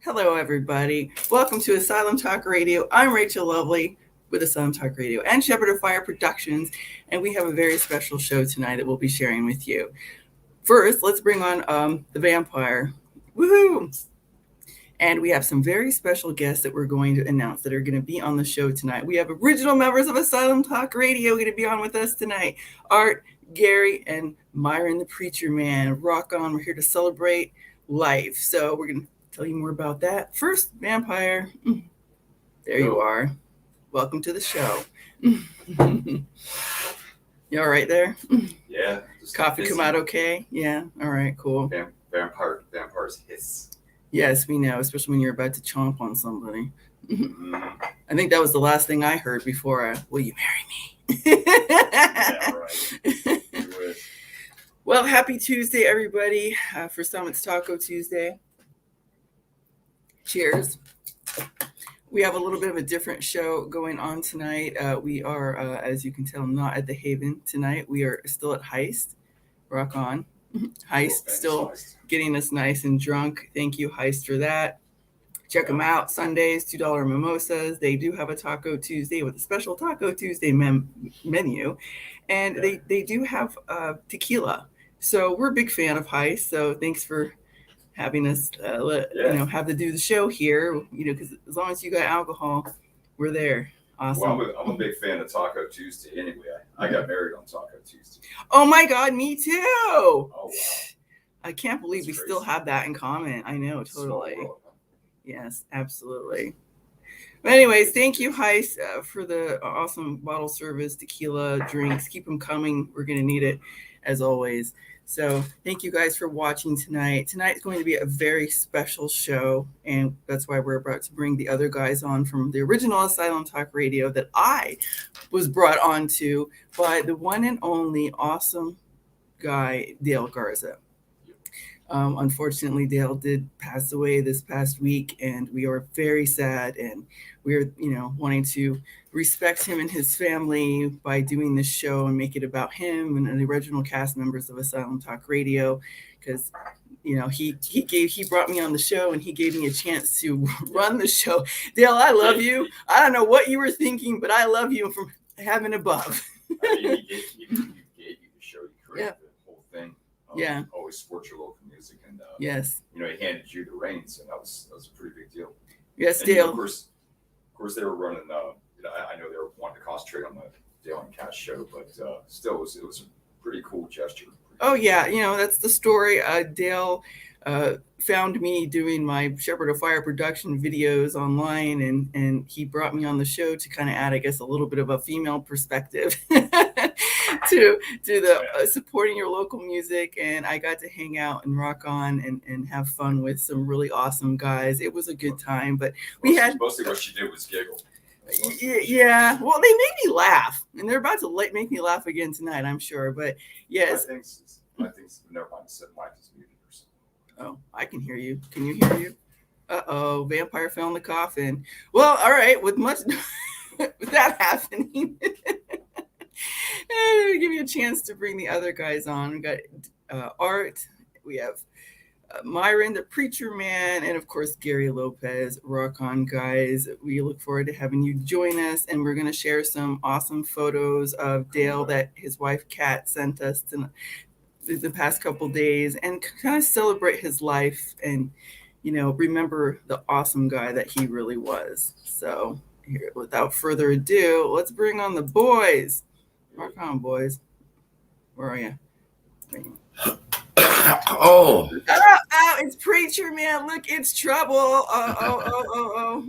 Hello, everybody. Welcome to ASYLM Talk Radio. I'm Rachel Lovely with ASYLM Talk Radio and Shepherd of Fire Productions, and we have a very special show tonight that we'll be sharing with you. First, let's bring on the vampire. Woohoo! And we have some very special guests that we're going to announce that are going to be on the show tonight. We have original members of ASYLM Talk Radio going to be on with us tonight. Art, Gary, and Myron, the Preacherman. Rock on. We're here to celebrate life. So we're going to tell you more about that. First, vampire. There you are. Welcome to the show. You all right there? Yeah. Coffee come out okay? Yeah. All right, cool. Vampires hiss. Yes, we know, especially when you're about to chomp on somebody. I think that was the last thing I heard before will you marry me? Yeah, right. Well, happy Tuesday, everybody. For some, it's Taco Tuesday. Cheers. We have a little bit of a different show going on tonight. We are, as you can tell, not at the Haven tonight. We are still at Heist. Rock on. Heist, still getting us nice and drunk. Thank you, Heist, for that. Check them out. Sundays, $2 mimosas. They do have a Taco Tuesday with a special Taco Tuesday menu. And they do have tequila. So we're a big fan of Heist. So thanks for having us have to do the show here, because as long as you got alcohol, we're there. Awesome. Well, I'm a big fan of Taco Tuesday anyway. I got married on Taco Tuesday. Oh my God, me too. Oh wow. I can't believe we still have that in common. I know, totally. Yes, absolutely. But anyways, thank you, Heist, for the awesome bottle service, tequila, drinks. Keep them coming. We're going to need it, as always. So thank you guys for watching tonight. Tonight's going to be a very special show, and that's why we're about to bring the other guys on from the original ASYLM Talk Radio that I was brought on to by the one and only awesome guy, Dale Garza. Unfortunately, Dale did pass away this past week, and we are very sad, and we're, wanting to respect him and his family by doing this show and make it about him and the original cast members of ASYLM Talk Radio, because he brought me on the show and he gave me a chance to run the show. Dale, I love you. I don't know what you were thinking, but I love you from heaven above. He gave you the show. You created the whole thing. Always support your local music, and yes, he handed you the reins, and that was a pretty big deal. Yes, and, Dale. Of course, they were running. I know they were wanting to concentrate on the Dale and Cass show, but still, it was a pretty cool gesture. Oh yeah, that's the story. Dale found me doing my Shepherd of Fire production videos online, and he brought me on the show to kind of add, I guess, a little bit of a female perspective to the supporting your local music. And I got to hang out and rock on and have fun with some really awesome guys. It was a good time, but mostly what she did was giggle. Yeah, well, they made me laugh, and they're about to make me laugh again tonight, I'm sure. But yes, I think never mind. Said Mike is muted or something. Oh, I can hear you. Can you hear you? Uh-oh, vampire fell in the coffin. Well, all right, with that happening, give me a chance to bring the other guys on. We got Art, we have Myron, the Preacherman, and of course, Gary Lopez. Rock on, guys. We look forward to having you join us, and we're going to share some awesome photos of Dale that his wife, Kat, sent us the past couple days, and kind of celebrate his life and, remember the awesome guy that he really was. So here, without further ado, let's bring on the boys. Rock on, boys. Where are you? Oh, It's Preacherman. Look, it's trouble. Oh.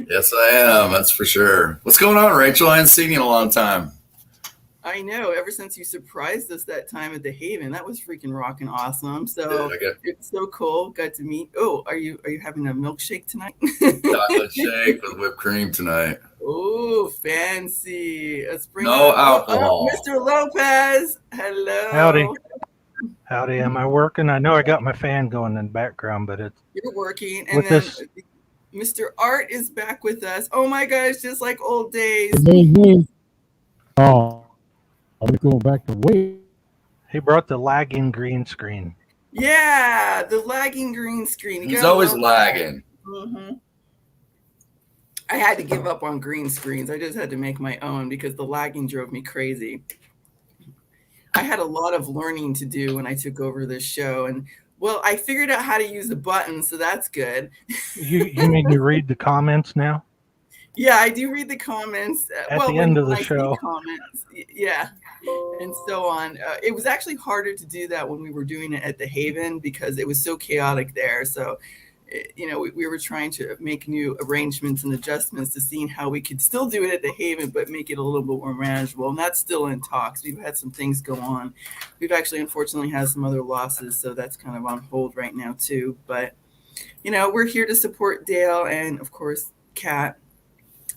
yes, I am. That's for sure. What's going on, Rachel? I haven't seen you in a long time. I know. Ever since you surprised us that time at the Haven, that was freaking rocking awesome. So it's so cool. Got to meet. Oh, are you having a milkshake tonight? Chocolate shake with whipped cream tonight. Oh, fancy. Let's bring no on alcohol. Mr. Lopez. Hello. Howdy. Am I working? I know I got my fan going in the background, but you're working. And then Mr. Art is back with us. Oh my gosh, just like old days. Oh, are we going back to wait? He brought the lagging green screen. Yeah, the lagging green screen. He's always lagging. Mm-hmm. I had to give up on green screens. I just had to make my own because the lagging drove me crazy. I had a lot of learning to do when I took over this show. And, well, I figured out how to use the buttons, so that's good. You mean you read the comments now? Yeah, I do read the comments. At the end of the show. Comments, yeah, and so on. It was actually harder to do that when we were doing it at the Haven because it was so chaotic there. So, we were trying to make new arrangements and adjustments to seeing how we could still do it at the Haven, but make it a little bit more manageable. And that's still in talks. We've had some things go on. We've actually, unfortunately, had some other losses. So that's kind of on hold right now, too. But, we're here to support Dale and, of course, Kat.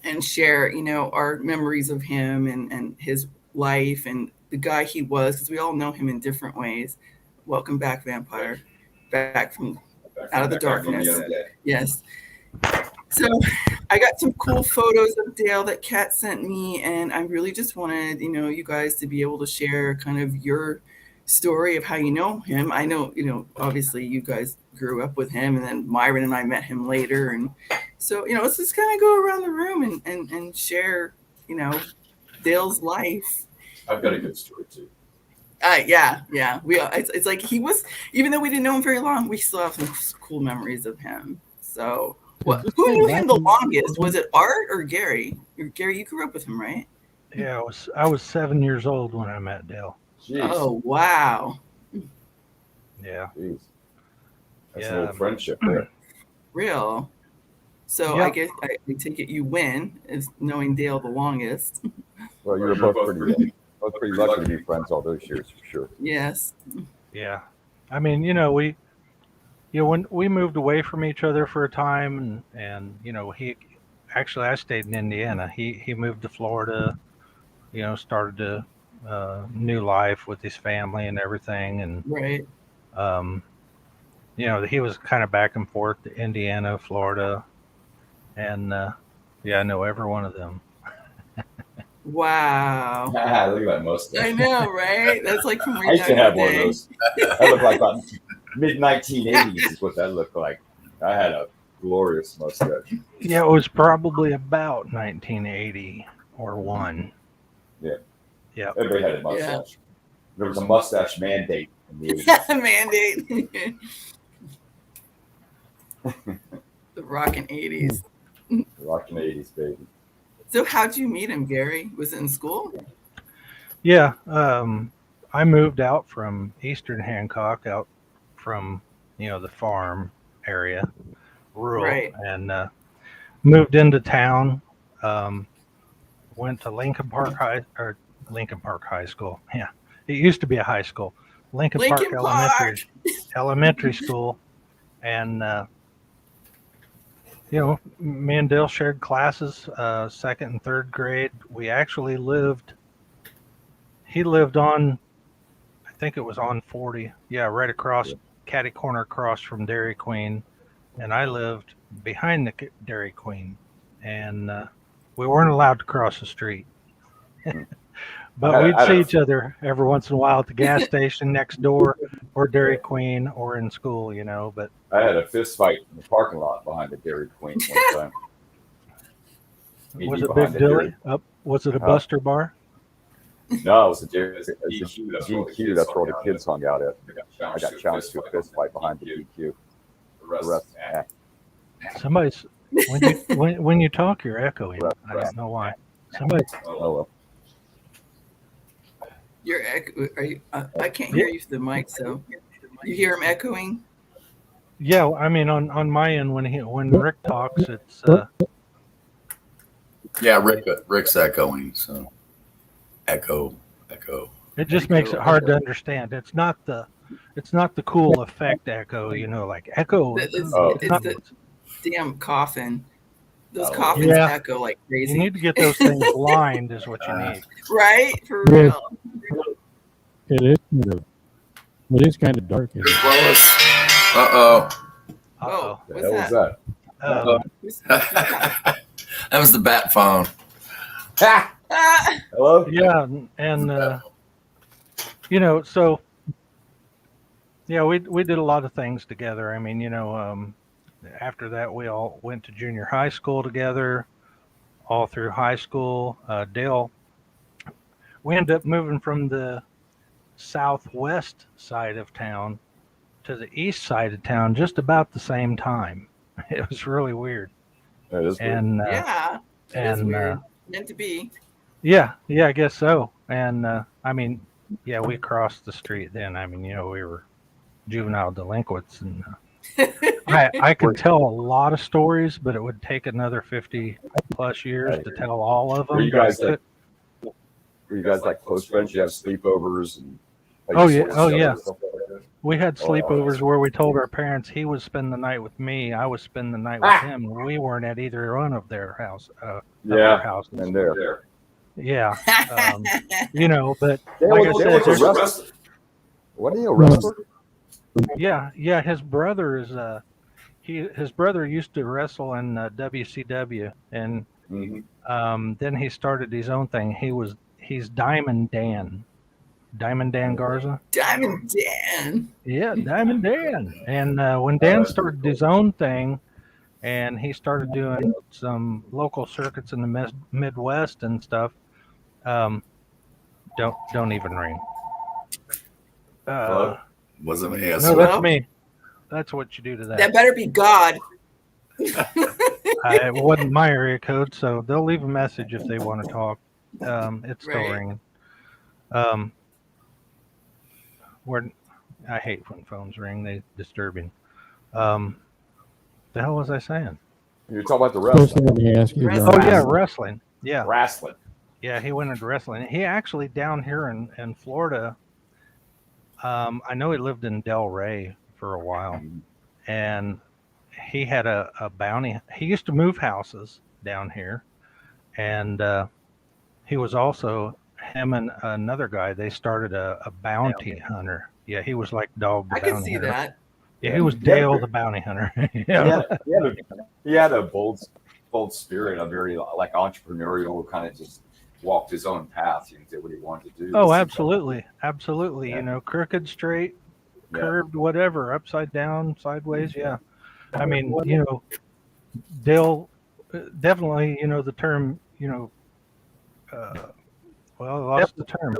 And share, our memories of him and his life and the guy he was, because we all know him in different ways. Welcome back, Vampire. Back from out of the darkness. Yes. So I got some cool photos of Dale that Kat sent me, and I really just wanted, you guys to be able to share kind of your story of how you know him. I know, obviously you guys grew up with him, and then Myron and I met him later. And so, let's just kind of go around the room and share, Dale's life. I've got a good story too. Yeah. It's like he was, even though we didn't know him very long, we still have some cool memories of him. So who knew him the longest? Was it Art or Gary? Gary, you grew up with him, right? Yeah, I was 7 years old when I met Dale. Jeez. Oh, wow. Yeah. Jeez. That's an old friendship there. Real. So I guess I take it you win is knowing Dale the longest. Well, you were both pretty lucky to be friends all those years, for sure. Yes. Yeah. I mean, when we moved away from each other for a time, and I stayed in Indiana. He moved to Florida, started a new life with his family and everything. And, right. He was kind of back and forth to Indiana, Florida. And, I know every one of them. Wow. Look at that mustache. I know, right? That's like from I used to have one of those. That looked like about mid-1980s is what that looked like. I had a glorious mustache. Yeah, it was probably about 1980 or 1. Yeah. Yeah. Everybody had a mustache. Yeah. There was a mustache mandate in the 80s. Mandate. The rockin' 80s. The rockin' 80s, baby. So how'd you meet him, Gary? Was it in school? Yeah. I moved out from Eastern Hancock, out from, the farm area, rural, right. And moved into town. Went to Lincoln Park High School. Yeah. It used to be a high school. Lincoln Park Elementary School. And, me and Dale shared classes, 2nd and 3rd grade. We actually he lived on, I think it was on 40. Yeah, right across, catty corner across from Dairy Queen. And I lived behind the Dairy Queen. And we weren't allowed to cross the street. But we'd see each other every once in a while at the gas station next door, or Dairy Queen, or in school, But I had a fist fight in the parking lot behind the Dairy Queen one time. Was it Big Dilly? Was it a Buster bar? No, it was a DQ. That's where all the kids hung out at. I got challenged to a fist fight behind the DQ. The rest, Somebody's when you talk, you're echoing. I don't know why. Somebody. Oh well. You're are you, I can't hear you through the mic, so you hear him echoing. Yeah, I mean on my end when Rick talks, it's Yeah, Rick's echoing. So echo. it just makes it hard to understand. It's not the cool effect echo, like echo. It's, Oh. it's the damn coffin. Those Oh. coffins Yeah. echo like You crazy. need to get those things blind, is what you need. Right? For Yeah. real. It is kind of dark. Isn't it? Lois. Uh-oh. Oh, The what's hell that? was Who's that? That was the bat phone. that? Ah! Hello? Yeah, and so yeah, we did a lot of things together. I mean, after that we all went to junior high school together, all through high school. Dale, we ended up moving from the southwest side of town to the east side of town just about the same time. It was really weird. That is weird. And Yeah. That is and, weird. Meant to be. yeah, I guess so. And I mean, yeah, we crossed the street then. I mean, we were juvenile delinquents, and I could tell a lot of stories, but it would take another 50 plus years to tell all of them. Were you guys like close friends? You have sleepovers and like, Oh, you yeah. sort of Oh, stuff yeah. and stuff like that? We had Oh, sleepovers that's where we told our parents he would spend the night with me, I would spend the night with him, and we weren't at either one of their houses. Yeah, houses. and there. Yeah, but They like I was- said, they was there's- arrested. Wasn't he a wrestler? yeah, his brother is his brother used to wrestle in WCW, and Mhm. then he started his own thing. He's Diamond Dan Garza. Diamond Dan. Yeah, Diamond Dan. And when Dan started his own thing, and he started doing some local circuits in the Midwest and stuff, don't even ring. Hello? Wasn't me. No, Hello? that's me. That's what you do to that. That better be God. It wasn't my area code, so they'll leave a message if they want to talk. It's still Right. ringing. I hate when phones ring; they disturbing. The hell was I saying? You're talking about the First wrestling. thing let me ask you. Wrestling. Oh John, yeah, wrestling. Yeah, Wrestling. yeah. He went into wrestling. He actually down here in Florida. I know he lived in Del Rey for a while, and he had a bounty. He used to move houses down here, and he was also him and another guy. They started a bounty hunter. Yeah, he was like Dog the I bounty can see hunter. that. Yeah, he was Dale the bounty hunter. Yeah. He had a bold spirit, a very like entrepreneurial kind of just walked his own path. He did what he wanted to do. Oh, absolutely, absolutely. Yeah. Crooked, straight, Yeah. curved, whatever, upside down, sideways. Yeah, I mean, Dale definitely, the term, well, I lost the term.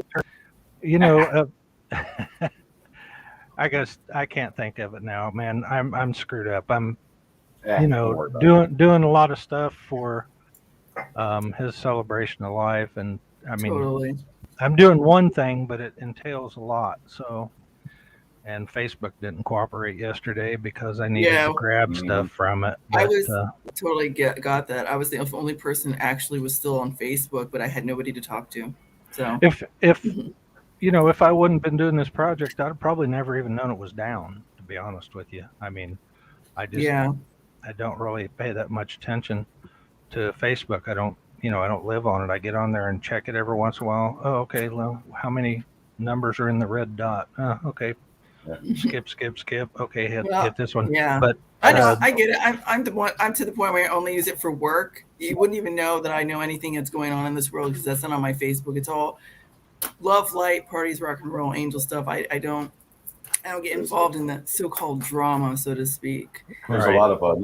I guess I can't think of it now, man. I'm screwed up. I'm, Yeah, don't worry about it. doing a lot of stuff for his celebration of life, and I mean, Totally. I'm doing one thing, but it entails a lot. So, and Facebook didn't cooperate yesterday because I needed Yeah. to grab stuff from it. I But, was totally got that. I was the only person that actually was still on Facebook, but I had nobody to talk to. So if if I wouldn't been doing this project, I'd have probably never even known it was down. To be honest with you, I mean, I just yeah, I don't really pay that much attention to Facebook. I don't live on it. I get on there and check it every once in a while. Oh, okay. Well, how many numbers are in the red dot? Okay. Skip. Okay, hit this one. yeah. But I know. I get it. I'm to the point where I only use it for work. You wouldn't even know that I know anything that's going on in this world because that's not on my Facebook. It's all love, light, parties, rock and roll, angel stuff. I don't get involved in that so-called drama, so to speak. There's Right. a lot of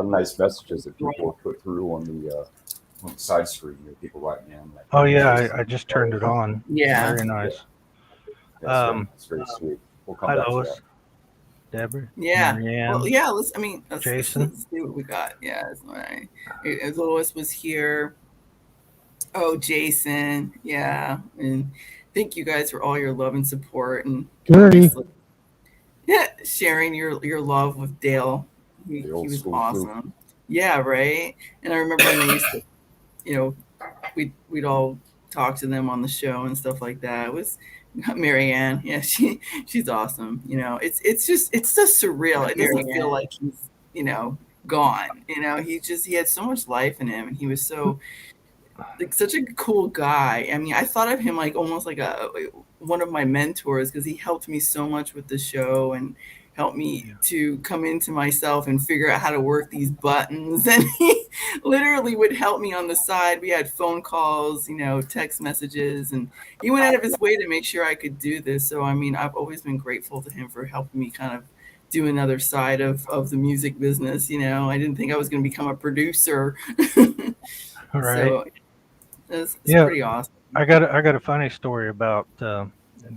nice messages that people put through on the side screen. People writing in. Like, oh yeah, I just turned it on. Yeah. Very nice. It's very sweet. We'll come Hi back to Lois, that. Deborah. Yeah. Marianne. Well, yeah. Let's Jason. see what we got. Yeah. That's all right. Lois was here. Oh, Jason. Yeah. And thank you guys for all your love and support, and Gertie. sharing your love with Dale. He was awesome. Yeah, right. And I remember when they used to, we'd all talk to them on the show and stuff like that. It was Marianne. Yeah, she's awesome. It's just surreal. It doesn't feel like he's gone. He had so much life in him, and he was so such a cool guy. I mean, I thought of him like almost like one of my mentors, because he helped me so much with the show and helped me to come into myself and figure out how to work these buttons. And he literally would help me on the side. We had phone calls, text messages, and he went out of his way to make sure I could do this. So, I mean, I've always been grateful to him for helping me kind of do another side of the music business. I didn't think I was going to become a producer. All right. So it's pretty awesome. I got a funny story about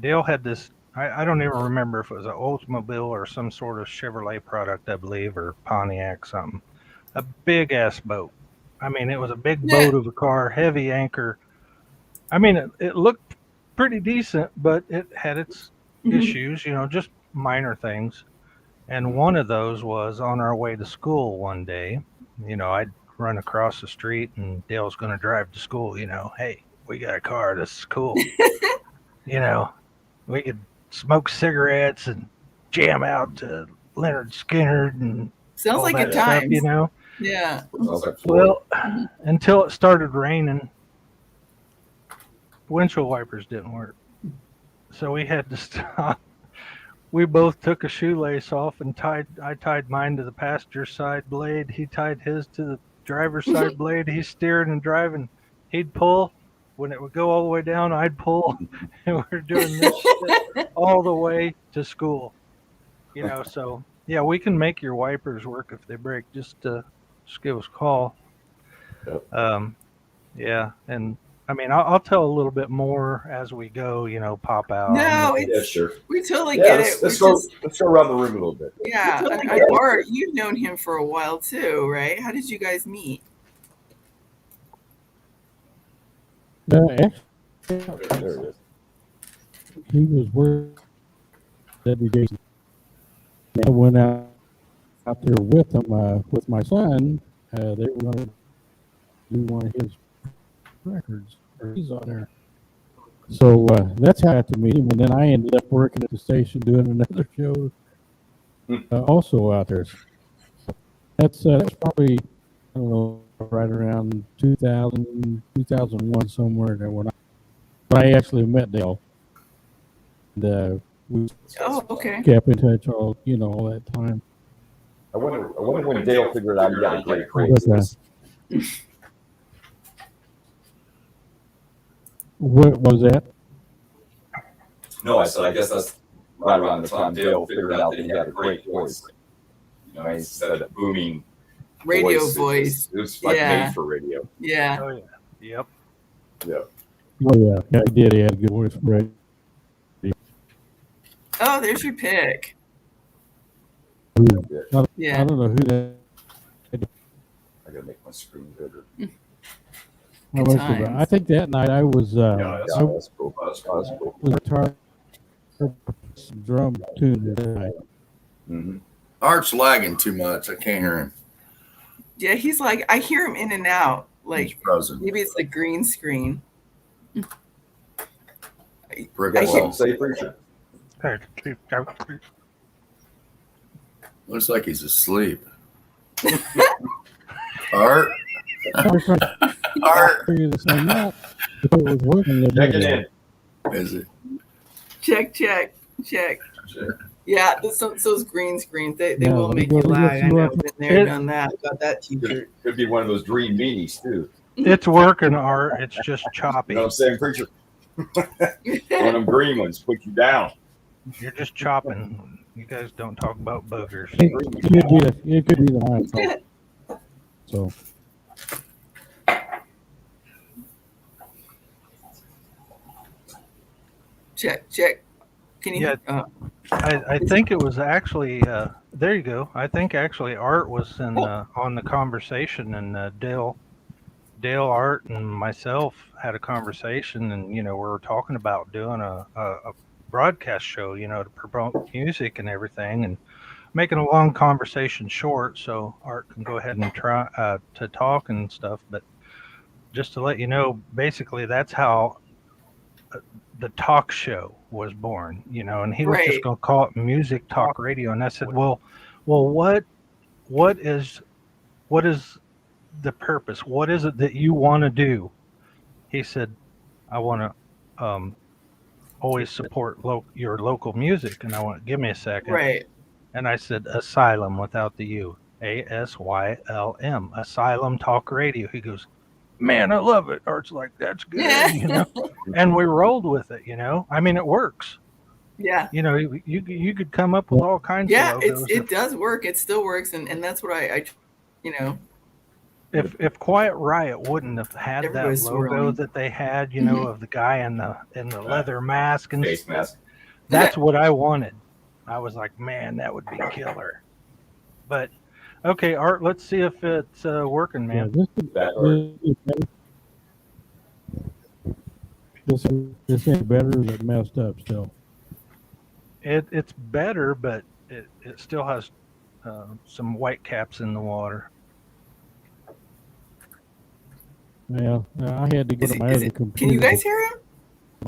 Dale had this. I don't even remember if it was an Oldsmobile or some sort of Chevrolet product, I believe, or Pontiac something. A big ass boat. I mean, it was a big boat of a car, heavy anchor. I mean, it looked pretty decent, but it had its issues, just minor things. And one of those was on our way to school one day. I'd run across the street and Dale's going to drive to school. Hey, we got a car. This is cool. We could smoke cigarettes and jam out to Leonard Skinner and sounds like a time. Yeah. Well, until it started raining, windshield wipers didn't work, so we had to stop. We both took a shoelace off and I tied mine to the passenger side blade. He tied his to the driver's side blade. He's steering and driving. He'd pull. When it would go all the way down, I'd pull. And we're doing this shit all the way to school. So yeah, we can make your wipers work if they break. Just give us a call. Yep. Yeah, and I mean, I'll tell a little bit more as we go. Pop out. No, sure. We totally get it. Let's go around the room a little bit. Yeah, Art, you've known him for a while too, right? How did you guys meet? Actually, There it is. he was working every day. I went out there with him, with my son. They were going to do one of his records, or he's on there. So that's how I got to meet him. And then I ended up working at the station doing another show, also out there. That's probably, I don't know, right around 2000, 2001, somewhere there when I actually met Dale. And we kept in touch all that time. I wonder when Dale figured out he got a great voice. What was that? No, I said I guess that's right around the time Dale figured out that he had a great voice. Instead of that booming radio voice. It was like made for radio. Yeah. Oh, yeah. Yep. Yeah. Oh yeah, he did. He had a good voice for radio. Oh, there's your pick. I don't know who that. I gotta make my screen bigger. I think that night I was. That's cool. That's cool. Was guitar, drum tune that night. Mm-hmm. Art's lagging too much. I can't hear him. Yeah, he's like, I hear him in and out. He's frozen. Maybe it's the green screen. Say preacher. Looks like he's asleep. Art. Art. It was working. Check it in. Is it? Check. Yeah, those green screens, they will make you lag. I know, I've been there, done that, got that t-shirt. Could be one of those dream meanies too. It's working, Art. It's just choppy. You know what I'm saying, preacher? One of them green ones put you down. You're just chopping. You guys don't talk about boogers. It could be the high. So. Check. Can you? Yeah. I think it was actually. There you go. I think actually Art was in on the conversation, and Dale Dale, Art, and myself had a conversation, and we were talking about doing a broadcast show, to promote music and everything, and making a long conversation short, so Art can go ahead and try to talk and stuff. But just to let you know, basically that's how the talk show was born, and he was just Right. going to call it Music Talk Radio. And I said, well, what is the purpose? What is it that you want to do? He said, I want to always support your local music. And I went, give me a second. Right. And I said, ASYLM without the U. ASYLM. ASYLM Talk Radio. He goes, man, I love it. Art's like, that's good. Yeah. And we rolled with it, I mean, it works. Yeah. You could come up with all kinds Yeah, of logos. it does work. It still works. And that's what I If Quiet Riot wouldn't have had that Everybody's logo swirling. that they had, of the guy in the leather mask and Face mask. that's what I wanted. I was like, man, that would be killer. But okay, Art, let's see if it's working, Yeah, man. this ain't better. Or is it messed up still? It's better, but it still has some white caps in the water. Yeah, I had to go to my other computer. Can you guys hear him?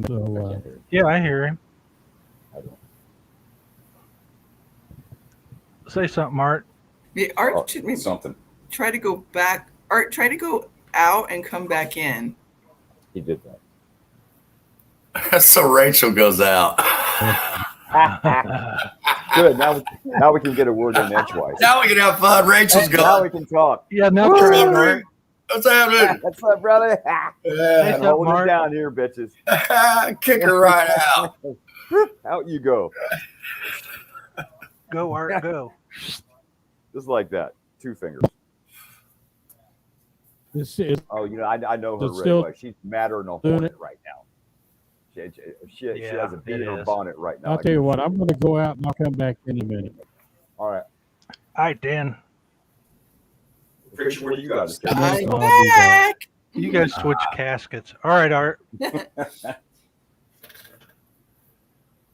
So, Yeah, I hear him. Say something, Art. Yeah, Art should maybe Something. try to go back. Art, try to go out and come back in. He did that. So Rachel goes out. Good. Now we can get a word in edgewise. Now we can have fun. Rachel's Now gone. we can talk. Yeah, now What's try it, up, Art. Rick? What's happening? What's up, brother? Yeah, Hey, Hold Mark. it down here, bitches. kick her right out. Out you go. Go, Art, go. Just like that. 2 fingers. this is Oh, I know her It's really still well. She's madder than a doing hornet it. right now. She Yeah, has a bee in it her is. bonnet right now. I'll tell you what. I'm going to go out and I'll come back in a minute. All right. All right, Dan. Preacher, what do you guys do? I'm I'll be back. You guys switch caskets. All right, Art.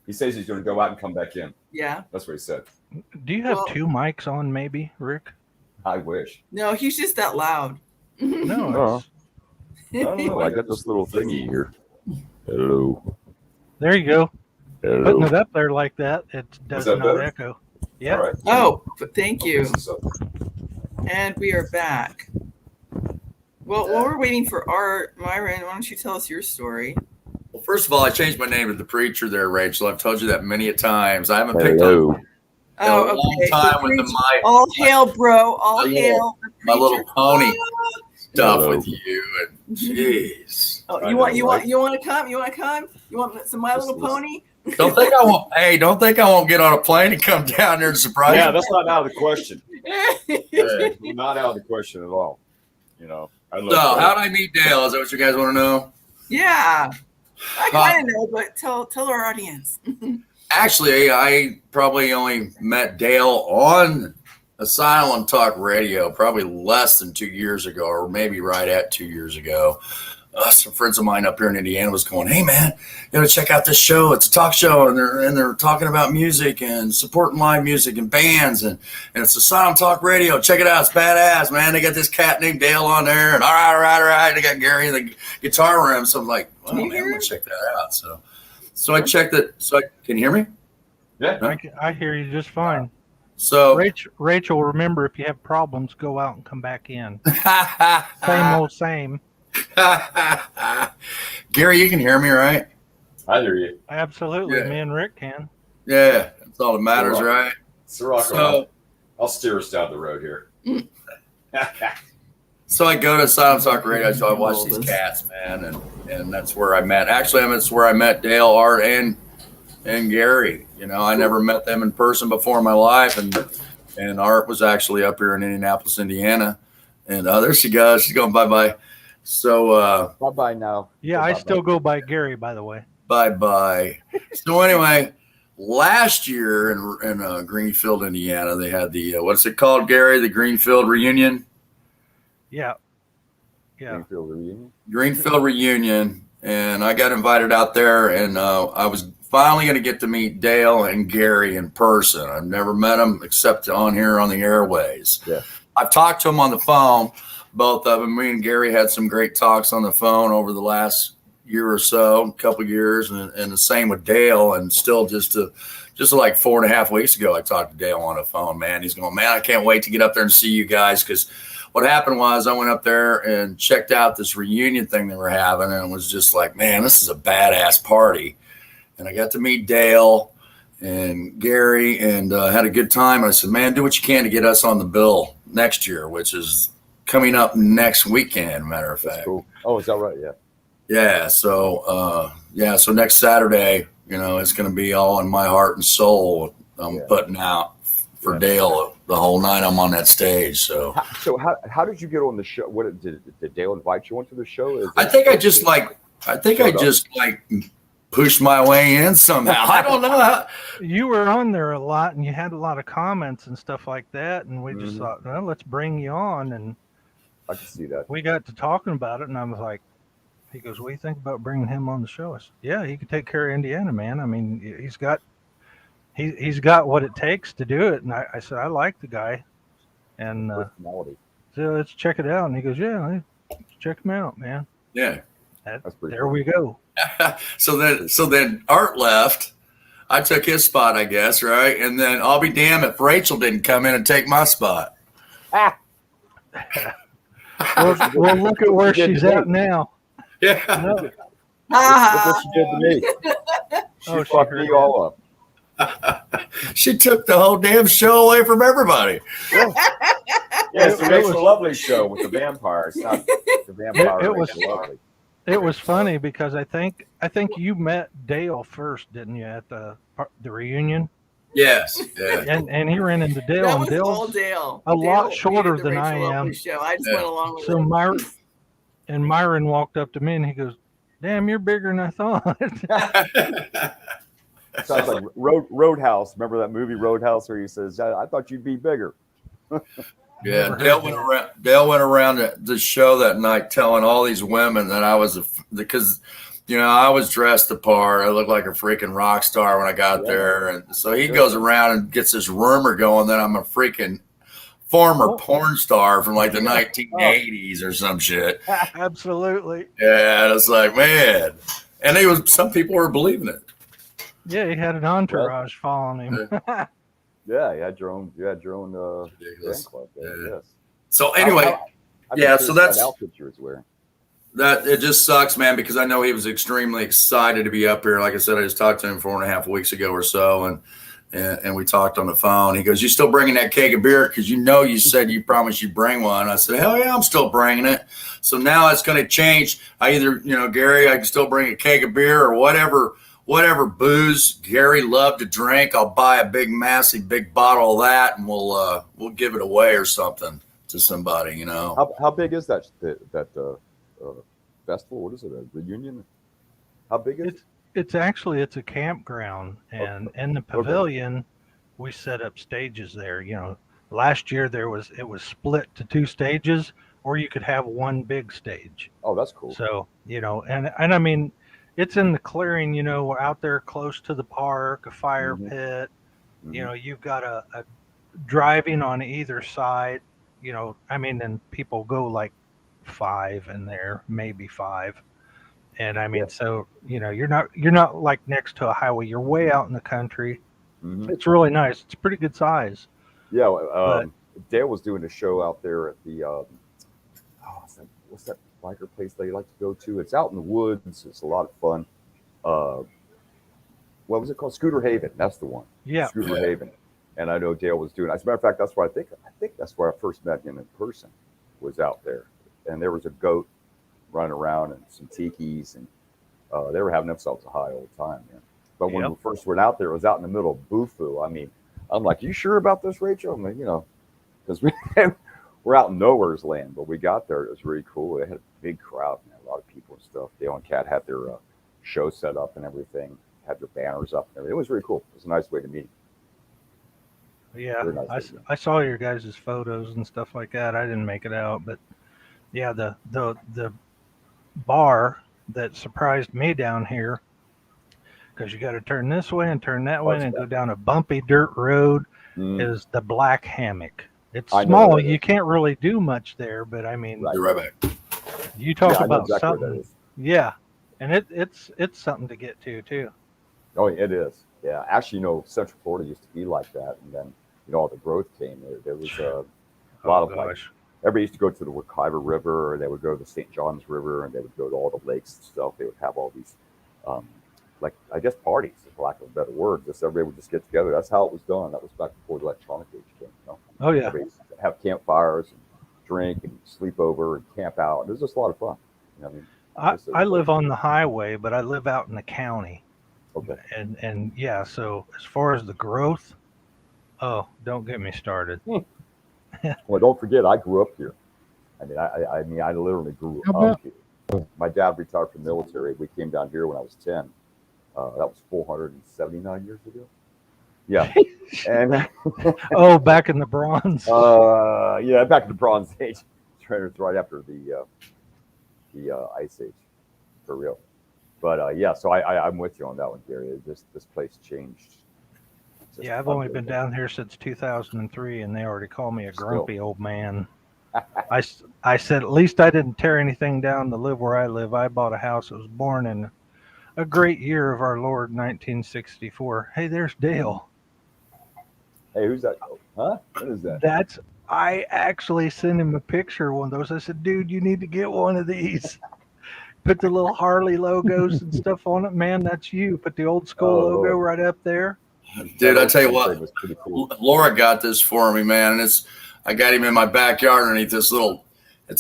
He says he's going to go out and come back in. Yeah. That's what he said. Do you have Well- 2 mics on, maybe, Rick? I wish. No, he's just that loud. No. Oh. it's- I don't know. I got this little thingy here. Hello. There you go. Putting Hello. it up there like that, it does that not better? echo. Yeah. All right. Oh, but thank you. So, And we are back. Well, while we're waiting for Art, Myron, why don't you tell us your story? Well, first of all, I changed my name to the Preacher there, Rachel. I've told you that many a times. I haven't picked Hello. up Oh, in a long okay. time The with preacher- my all hail, bro. All My little- hail. the my little preacher. pony stuff Hello. with you. And jeez. Oh, I you know, want you right? want you want to come? You want to come? You want some My Little Pony? Don't think I won't get on a plane and come down there and surprise Yeah, you. that's not out of the question. yeah. Not out of the question at all. I love So, that. how'd I meet Dale? Is that what you guys want to know? Yeah, I kind of know, but tell our audience. Actually, I probably only met Dale on ASYLM Talk Radio probably less than 2 years ago, or maybe right at 2 years ago. Some friends of mine up here in Indiana was going, "Hey man, you gotta check out this show. It's a talk show, and they're talking about music and supporting live music and bands, and it's ASYLM Talk Radio. Check it out. It's badass, man. They got this cat named Dale on there, and all right. They got Gary in the guitar room. So I'm like, oh Can you man, hear I'm gonna him? check that out. So I checked it. Can you hear me? Yeah. I hear you just fine. So Rachel, remember, if you have problems, go out and come back in. Same old same. Gary, you can hear me, right? I hear you. Absolutely. Yeah. Me and Rick can. Yeah, that's all that matters, Sure. right? Sirocco, So, I'll steer us down the road here. so I go to ASYLM Talk Radio, so I watch these Lopez. cats, man, and that's where I met. Actually, that's where I met Dale, Art, and Gary. I never met them in person before in my life, and Art was actually up here in Indianapolis, Indiana, and there she goes. She's going bye. So Bye-bye now. Yeah, I still go by Gary, by the way. bye. So anyway, last year in Greenfield, Indiana, they had the what's it called, Gary? The Greenfield reunion. Yeah. Yeah. Greenfield reunion. Greenfield reunion, and I got invited out there, and I was finally going to get to meet Dale and Gary in person. I've never met them except on here on the airways. Yeah. I've talked to them on the phone, both of them. Me and Gary had some great talks on the phone over the last year or so, a couple of years, and the same with Dale. And still just like 4.5 weeks ago, I talked to Dale on the phone, man. He's going, man, I can't wait to get up there and see you guys, because what happened was I went up there and checked out this reunion thing they were having, and it was just like, man, this is a badass party. And I got to meet Dale and Gary and had a good time. And I said, man, do what you can to get us on the bill next year, which is coming up next weekend, matter of fact. Cool. Oh, is that right? Yeah. Yeah. So, so next Saturday, it's going to be all in my heart and soul. I'm putting out for Dale the whole night I'm on that stage. So how did you get on the show? What did Dale invite you onto the show? I think I just pushed my way in somehow. I don't know how. You were on there a lot, and you had a lot of comments and stuff like that, and we just thought, well, let's bring you on. And I can see that. We got to talking about it, and I was like, he goes, what do you think about bringing him on the show? I said, yeah, he could take care of Indiana, man. I mean, he's got what it takes to do it. And I said, I like the guy. And so let's check it out. And he goes, yeah, let's check him out, man. Yeah. That's pretty there cool. we go. So then Art left. I took his spot, I guess, right? And then I'll be damned if Rachel didn't come in and take my spot. Well, look at where she's at now. Yeah. No. Look what she did to me. She fucked me all up. She took the whole damn show away from everybody. Yeah, it's the Rachel Lovely show with the vampires. Not the vampire. Rachel Lovely. It was funny because I think you met Dale first, didn't you, at the reunion? Yes. Yeah. And he ran into Dale. That and was Dale's all Dale. a lot Dale shorter hated the than I Rachel am. Lovely show. I just went along with So it. Myron walked up to me and he goes, damn, you're bigger than I thought. Sounds like Roadhouse. Remember that movie Roadhouse where he says, I thought you'd be bigger. Yeah, Dale went around the show that night telling all these women that I was because I was dressed the part. I looked like a freaking rock star when I got there, and so he goes around and gets this rumor going that I'm a freaking former porn star from like the 1980s or some shit. Absolutely. Yeah, it's like, man, and some people were believing it. Yeah, he had an entourage following him. Yeah, you had your own fan club there. Yes. So anyway, so that's outfit you was wearing. That it just sucks, man, because I know he was extremely excited to be up here. Like I said, I just talked to him 4.5 weeks ago or so, and we talked on the phone. He goes, "You still bringing that keg of beer? Because you said you promised you'd bring one." I said, "Hell yeah, I'm still bringing it." So now it's going to change. I either, Gary, I can still bring a keg of beer or whatever booze Gary loved to drink. I'll buy a massive bottle of that, and we'll give it away or something to somebody. How big is that festival? What is it? A reunion? How big is it? It's a campground, and in the pavilion, we set up stages there. Last year it was split to 2 stages, or you could have one big stage. Oh, that's cool. So and I mean, it's in the clearing. We're out there close to the park, a fire pit. You've got a driving on either side. And people go like 5 in there, maybe 5. And I mean, so, you're not like next to a highway, you're way out in the country. It's really nice. It's a pretty good size. Yeah. Dale was doing a show out there at the, what's that biker place they like to go to? It's out in the woods. It's a lot of fun. What was it called? Scooter Haven. That's the one. Yeah. Scooter Haven. And I know Dale was doing, as a matter of fact, that's where I think that's where I first met him in person, was out there. And there was a goat running around and some tikis, and they were having themselves a high old time, man. But when we first went out there, it was out in the middle of Bufu. I mean, I'm like, you sure about this, Rachel? I'm like, because we're out in nowhere's land, but we got there. It was really cool. They had a big crowd, man, a lot of people and stuff. Dale and Kat had their show set up and everything, had their banners up and everything. It was really cool. It was a nice way to meet. Yeah, nice I saw your guys' photos and stuff like that. I didn't make it out, but Yeah, the bar that surprised me down here, because you got to turn this way and turn that way and go down a bumpy dirt road, is the Black Hammock. It's I know small. where that You is. can't really do much there, but I mean, Right. Be right back. you talk Yeah, I know about exactly where that something. is. Yeah, and it's something to get to too. Oh, it is. Yeah, actually, Central Florida used to be like that, and then all the growth came there. There was a lot Oh of like gosh. everybody used to go to the Wekiva River, or they would go to the St. Johns River, and they would go to all the lakes and stuff. They would have all these, like I guess parties, for lack of a better word. Just everybody would just get together. That's how it was done. That was back before the electronic age came. Oh yeah. Everybody used to have campfires and drink and sleep over and camp out. It was just a lot of fun. I mean, I live on the highway, but I live out in the county. okay. And yeah, so as far as the growth, oh, don't get me started. Well, don't forget, I grew up here. I mean, I literally grew How up about- here. My dad retired from the military. We came down here when I was 10. That was 479 years ago. Yeah, and Oh, back in the bronze. yeah, back in the Bronze Age. It's right after the Ice Age, for real. But yeah, so I'm with you on that one, Gary. This place changed. Just Yeah, I've only been unbelievable. down here since 2003, and they already call me a Still. grumpy old man. I said, at least I didn't tear anything down to live where I live. I bought a house that was born in a great year of our Lord, 1964. Hey, there's Dale. Hey, who's that? Huh? What is that? I actually sent him a picture of one of those. I said, dude, you need to get one of these. Put the little Harley logos and stuff on it. Man, that's you. Put the old school Oh, logo Lord. right up there. Dude, I That tell you old what, thing was pretty cool. Laura got this for me, man, and I got him in my backyard underneath it's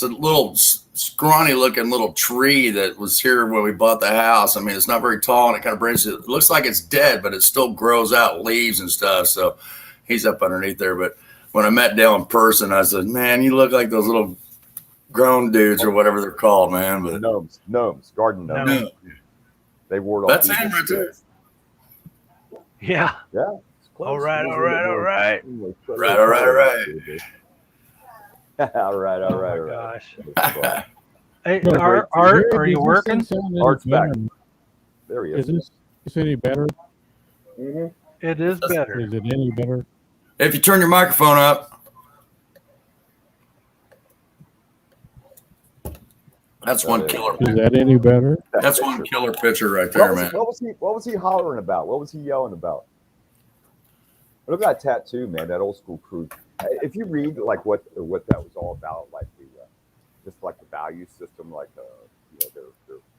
a little scrawny looking little tree that was here when we bought the house. I mean, it's not very tall, and it kind of brings it looks like it's dead, but it still grows out leaves and stuff. So he's up underneath there. But when I met Dale in person, I said, man, you look like those little grown dudes or whatever they're called, man. But Gnomes, garden gnomes. No. They ward off That's evil him right there. spirits. Yeah. Yeah. It's close. All right. Right. All right. Oh my All right. gosh. Hey, No, Art, Gary, are you does this working? thing sound any Art's back. better? There he Is is. this any better? Mhm. It is better. Is it any better? If you turn your microphone up, that's one killer. Is that any better? That's one killer picture right there, man. What was he hollering about? What was he yelling about? Look at that tattoo, man. That old school crew. If you read like what that was all about, like just like the value system, like their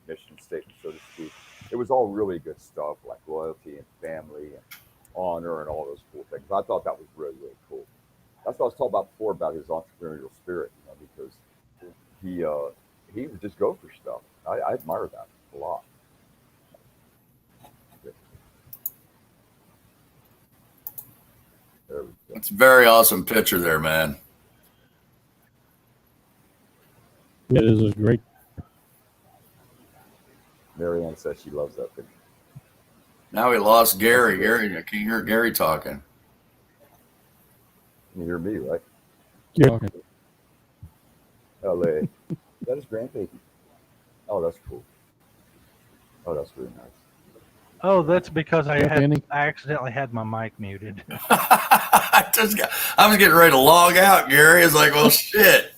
mission statement, so to speak. It was all really good stuff, like loyalty and family and honor and all those cool things. I thought that was really, really cool. That's what I was talking about before about his entrepreneurial spirit, because he would just go for stuff. I admire that a lot. There we go. It's a very awesome picture there, man. It is a great. Marianne says she loves that picture. Now we lost Gary. I can't hear Gary talking. You hear me, right? Yeah. LA. That is grandbaby. Oh, that's cool. Oh, that's really nice. Oh, that's because I Any- accidentally had my mic muted. I was getting ready to log out, Gary. It's like, well, shit.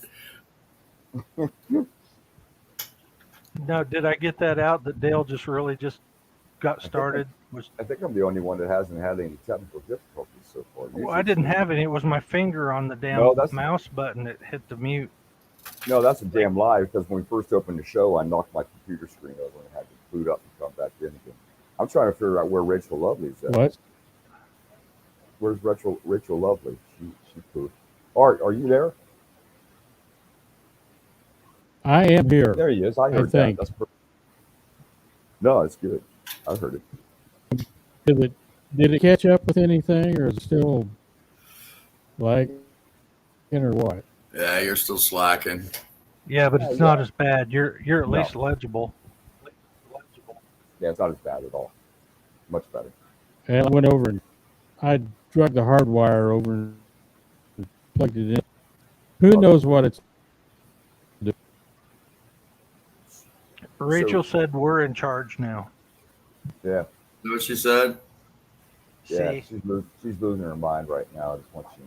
No, did I get that out that Dale just really just got started? I think I'm the only one that hasn't had any technical difficulties so far. Well, I didn't have any. It was my finger on the damn No, that's- mouse button that hit the mute. No, that's a damn lie, because when we first opened the show, I knocked my computer screen over and had to boot up and come back in again. I'm trying to figure out where Rachel Lovely's at. What? Where's Rachel Lovely? She pooped. Art, are you there? I am here. There he is. I heard that. think. That's perfect. No, it's good. I heard it. Did it catch up with anything, or is it still like, or what? Yeah, you're still slacking. Yeah, but it's not as bad. You're at No. least legible. Yeah, it's not as bad at all. Much better. And I went over and I drug the hard wire over and plugged it in. Who knows what it's? Rachel said we're in charge now. Yeah, Is that what she said? yeah. See, She's losing her mind right now. I just want you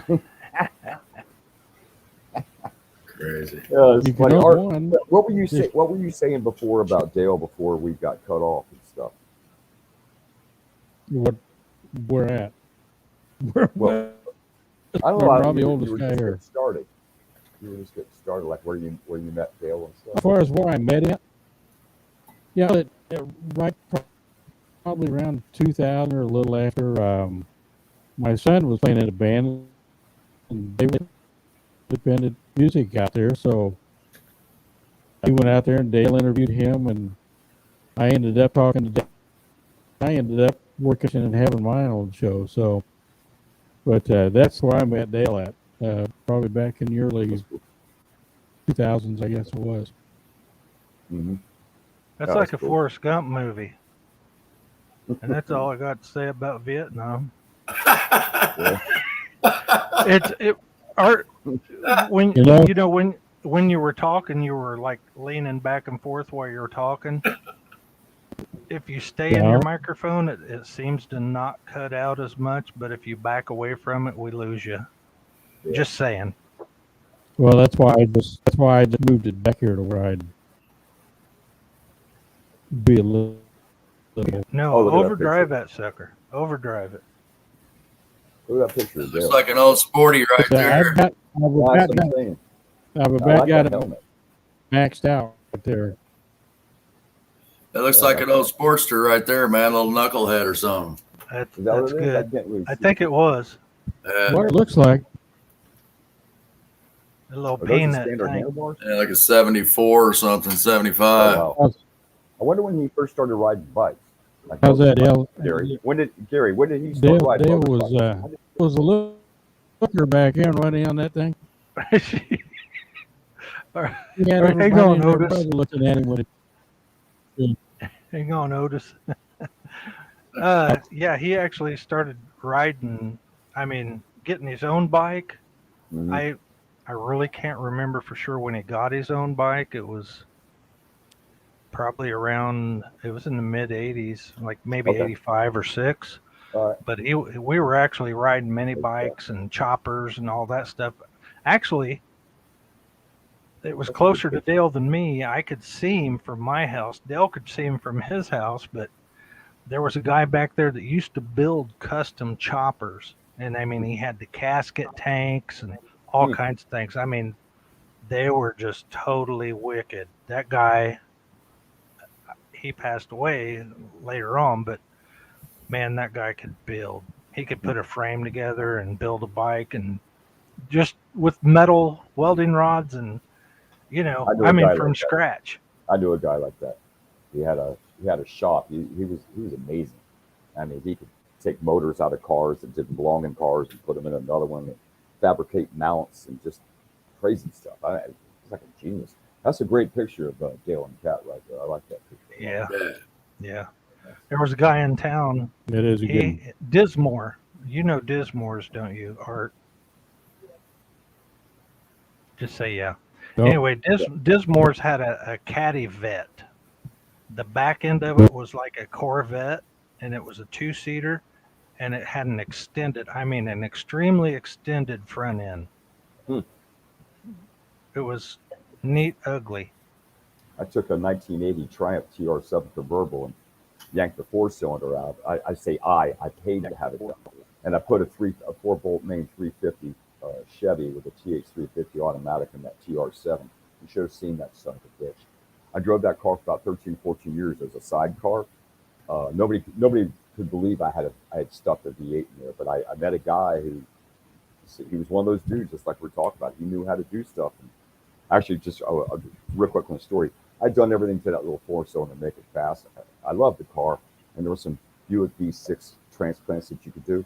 to know. Crazy. Yeah, it's You funny. can Art, one. what were you saying before about Dale before we got cut off and stuff? What we're at. We're, Well, I don't we're know. probably You oldest were guy just here. getting started. You were just getting started, like where you met Dale and As stuff. far as where I met him, yeah, right, probably around 2000 or a little after. My son was playing in a band, and they were independent music out there, so he went out there and Dale interviewed him, and I ended up talking to Dale. I ended up working and having my own show. So, but that's where I met Dale at. Probably back in the early 2000s, I guess it was. Mm-hmm. that's Oh, like that's a cool. Forrest Gump movie. And that's all I got to say about Vietnam. Yeah. Art, when You know? you know when you were talking, you were like leaning back and forth while you were talking. If you stay in Yeah. your microphone, it seems to not cut out as much, but if you back away from it, we lose you. Yeah. Just saying. Well, that's why I just moved it back here to where I'd be a little. No, Oh, look at that overdrive that sucker. Overdrive it. Look at that picture of Looks Dale. like an old sporty right there. That's what I'm saying. I've I about like got that it helmet. maxed out right there. It looks Yeah, like an old Sportster right there, man. A little knucklehead or something. That's Is that what it is? I good. can't really I see. think it was What it looks like. a little Are those the peanut standard thing. handlebars? Yeah, like a 74 or something, 75. Oh, wow. I wonder when he first started riding bikes. Like How's that, Dale? Gary? When did he start riding Dale motorbikes? was a looker back here, wasn't he, on that thing? He had Hang on, everybody Otis. looking at him with it. Hang on, Otis. Yeah, he actually started riding. I mean, getting his own bike. Mhm. I really can't remember for sure when he got his own bike. It was probably around. It was in the mid '80s, like maybe Okay. '85 or '6. All right. But we were actually riding mini bikes and choppers and all that stuff. Actually, it was closer to Dale than me. I could see him from my house. Dale could see him from his house, but there was a guy back there that used to build custom choppers. And I mean, he had the casket tanks and all kinds of things. I mean, they were just totally wicked. That guy, he passed away later on, but man, that guy could build. He could put a frame together and build a bike, and just with metal welding rods and, I mean, from like scratch. I knew a guy like that. He had a shop. He was amazing. I mean, he could take motors out of cars that didn't belong in cars and put them in another one and fabricate mounts and just crazy stuff. He's like a genius. That's a great picture of Dale and Cat right there. I like that picture. Yeah. Yeah. Yeah. There was a guy in town. That is a good one. Dismore. You know Dismore's, don't you, Art? Just say yeah. No. Anyway, Dismore's had a caddy vet. The back end of it was like a Corvette, and it was a 2-seater, and it had an extremely extended front end. It was neat ugly. I took a 1980 Triumph TR7 convertible and yanked the 4-cylinder out. I say I paid to have it done. And I put a 4-bolt main 350 Chevy with a TH 350 automatic in that TR7. You should have seen that son of a bitch. I drove that car for about 13, 14 years as a sidecar. Nobody could believe I had stuffed a V8 in there, but I met a guy he was one of those dudes, just like we're talking about. He knew how to do stuff. And actually, just a real quick one story. I'd done everything to that little 4-cylinder to make it fast. I loved the car, and there were some Buick V6 transplants that you could do.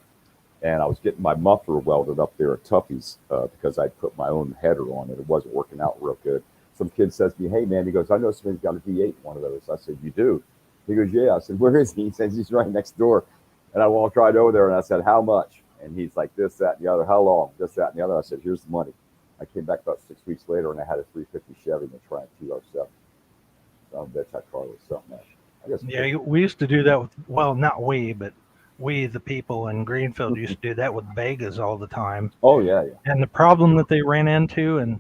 And I was getting my muffler welded up there at Tuffy's because I put my own header on it. It wasn't working out real good. Some kid says to me, "Hey, man," he goes, "I know somebody's got a V8 in one of those." I said, "You do?" He goes, "Yeah." I said, "Where is he?" He says, "He's right next door." And I walked right over there and I said, "How much?" And he's like, "This, that, and the other. How long? This, that, and the other." I said, "Here's the money." I came back about 6 weeks later, and I had a 350 Chevy and a Triumph TR7. So I bet that car was something else. I guess. Yeah, we used to do that with, well, not we, but we, the people in Greenfield, used to do that with Vegas all the time. Oh yeah, yeah. And the problem that they ran into, and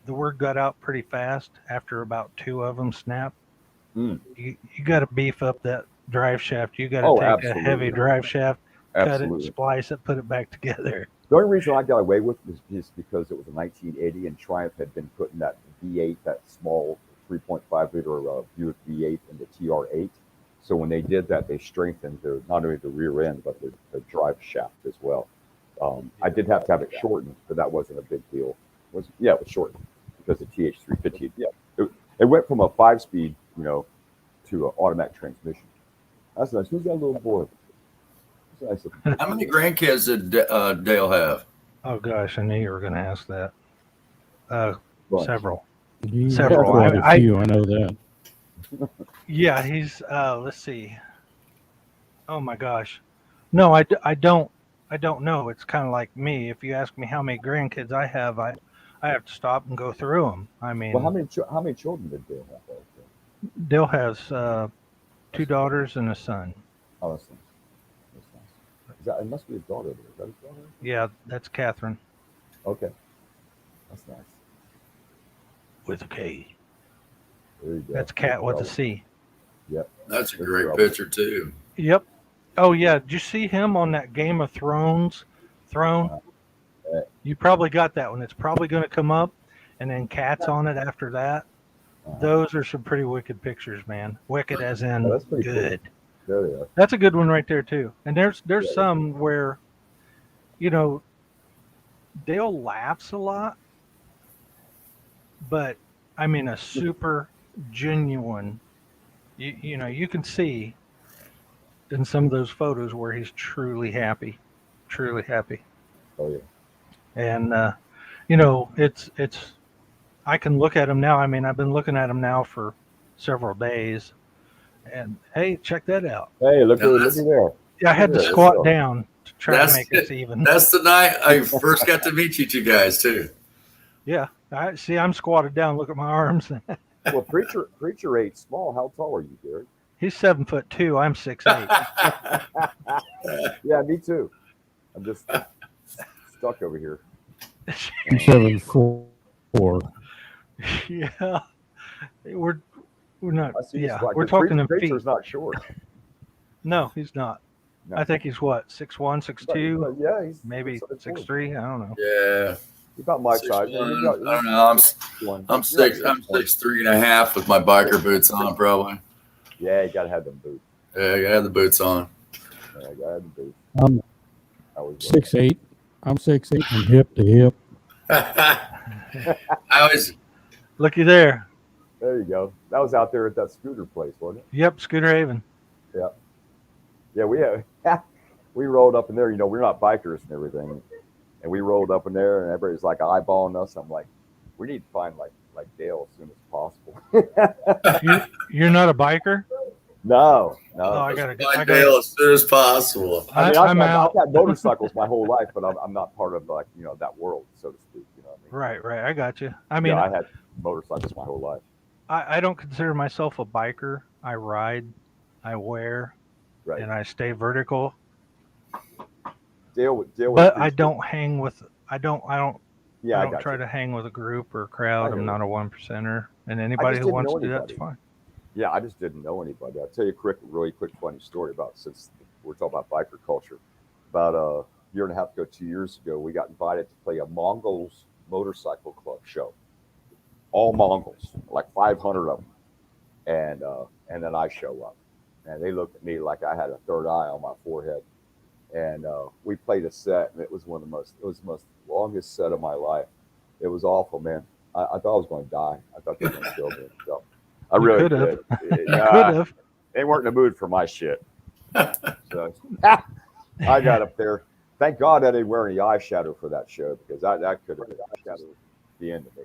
the word got out pretty fast after about 2 of them snapped. Mm. You got to beef up that drive shaft. You got to Oh, take absolutely. a heavy drive shaft, cut Absolutely. it, splice it, put it back together. The only reason I got away with it was just because it was a 1980 and Triumph had been putting that V8, that small 3.5 liter Buick V8 in the TR8. So when they did that, they strengthened not only the rear end, but the drive shaft as well. I did have to have it shortened, but that wasn't a big deal. It was shortened because the TH350, it went from a 5-speed, to an automatic transmission. That's nice. Who's that little boy? That's nice. How many grandkids did Dale have? Oh gosh, I knew you were going to ask that. Bunch. Several. He Several. had quite a I few, I know that. Yeah, he's. Let's see. Oh my gosh, no, I don't know. It's kind of like me. If you ask me how many grandkids I have to stop and go through them. I mean, Well, how many children did Dale have? Dale has 2 daughters and a son. Oh, that's nice. That's nice. It must be his daughter. Is that his daughter? Yeah, that's Catherine Okay. That's nice. with a K. There you go. That's Cat with a C. Yep. That's a great picture too. Yep. Oh yeah, did you see him on that Game of Thrones throne? You probably got that one. It's probably going to come up, and then Cat's on it after that. Those are some pretty wicked pictures, man. Wicked as in that's pretty good. Cool. There they are. That's a good one right there too. And there's some where, Dale laughs a lot, but I mean a super genuine. You can see in some of those photos where he's truly happy. Oh yeah. And it's. I can look at him now. I mean, I've been looking at him now for several days, and hey, check that out. Hey, look at there. Yeah, I had to squat down to try to make us even. That's the night I first got to meet you two guys too. Yeah, I'm squatted down. Look at my arms. Well, Preacher ate small. How tall are you, Gary? He's 7'2". I'm 6'8". Yeah, me too. I'm just stuck over here. 7'4". Yeah, we're not. I see Yeah, like we're talking in feet. Preacher's not short. No, he's not. No. I think he's what, 6'1", 6'2", But yeah, he's maybe 6'3". I don't know. Yeah. He's about my size. I don't know. I'm 6'3.5" with my biker boots on, probably. Yeah, you gotta have them boots. Yeah, I had the boots on. Yeah, you gotta have them boots. I'm I was 6'8". I'm 6'8" from hip to hip. I always Looky there. There you go. That was out there at that scooter place, wasn't it? Yep, Scooter Haven. Yeah, we rolled up in there. We're not bikers and everything, and we rolled up in there, and everybody's like eyeballing us. I'm like, we need to find like Dale as soon as possible. You're not a biker? No. Oh, I gotta Dale as soon as possible. I'm out. I've had motorcycles my whole life, but I'm not part of that world, so to speak. You know what I mean? Right. I got you. I mean, I had motorcycles my whole life. I don't consider myself a biker. I ride, I wear, Right. and I stay vertical. Dale But I don't hang with. I don't Yeah, I got try you. to hang with a group or a crowd. I I'm know. not a 1%er, and anybody who didn't wants know to do that's anybody. fine. Yeah, I just didn't know anybody. I'll tell you a really quick funny story about, since we're talking about biker culture. About a year and a half ago, 2 years ago, we got invited to play a Mongols motorcycle club show. All Mongols, like 500 of them. And then I show up. And they looked at me like I had a third eye on my forehead. And we played a set, and it was the most longest set of my life. It was awful, man. I thought I was going to die. I thought they were going to kill me. So I really could did. Could have. They weren't in the mood for my shit. So I got up there. Thank God I didn't wear any eyeshadow for that show, because that could have been the end of me.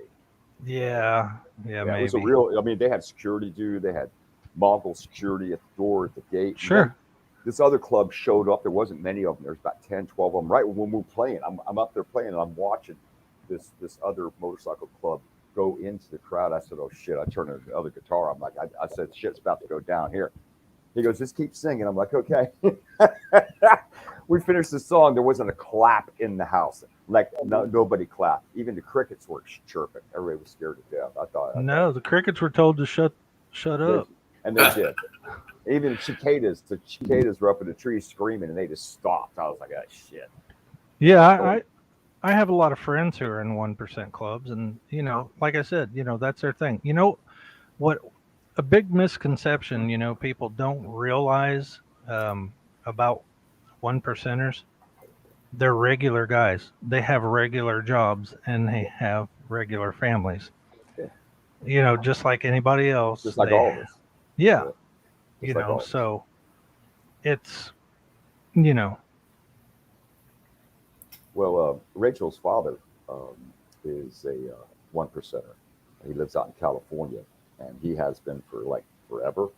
Yeah, maybe. It was a real. I mean, they had security, dude. They had Mongol security at the door, at the gate. Sure. This other club showed up. There wasn't many of them. There's about 10, 12 of them. Right when we were playing, I'm up there playing, and I'm watching this other motorcycle club go into the crowd. I said, "Oh shit!" I turned to the other guitar. I'm like, I said, "Shit's about to go down here." He goes, "Just keep singing." I'm like, "Okay." We finished the song. There wasn't a clap in the house. Like nobody clapped. Even the crickets were chirping. Everybody was scared to death. I thought. The crickets were told to shut up. And they did. Even the cicadas were up in the trees screaming, and they just stopped. I was like, "Oh shit." Yeah, I have a lot of friends who are in 1% clubs, and like I said, that's their thing. You know what? A big misconception, people don't realize about 1%ers. They're regular guys. They have regular jobs and they have regular families. Yeah. Just like anybody else. Just like all of us. Yeah. Just like all of us. So it's, Well, Rachel's father is a 1%er. He lives out in California, and he has been for like forever.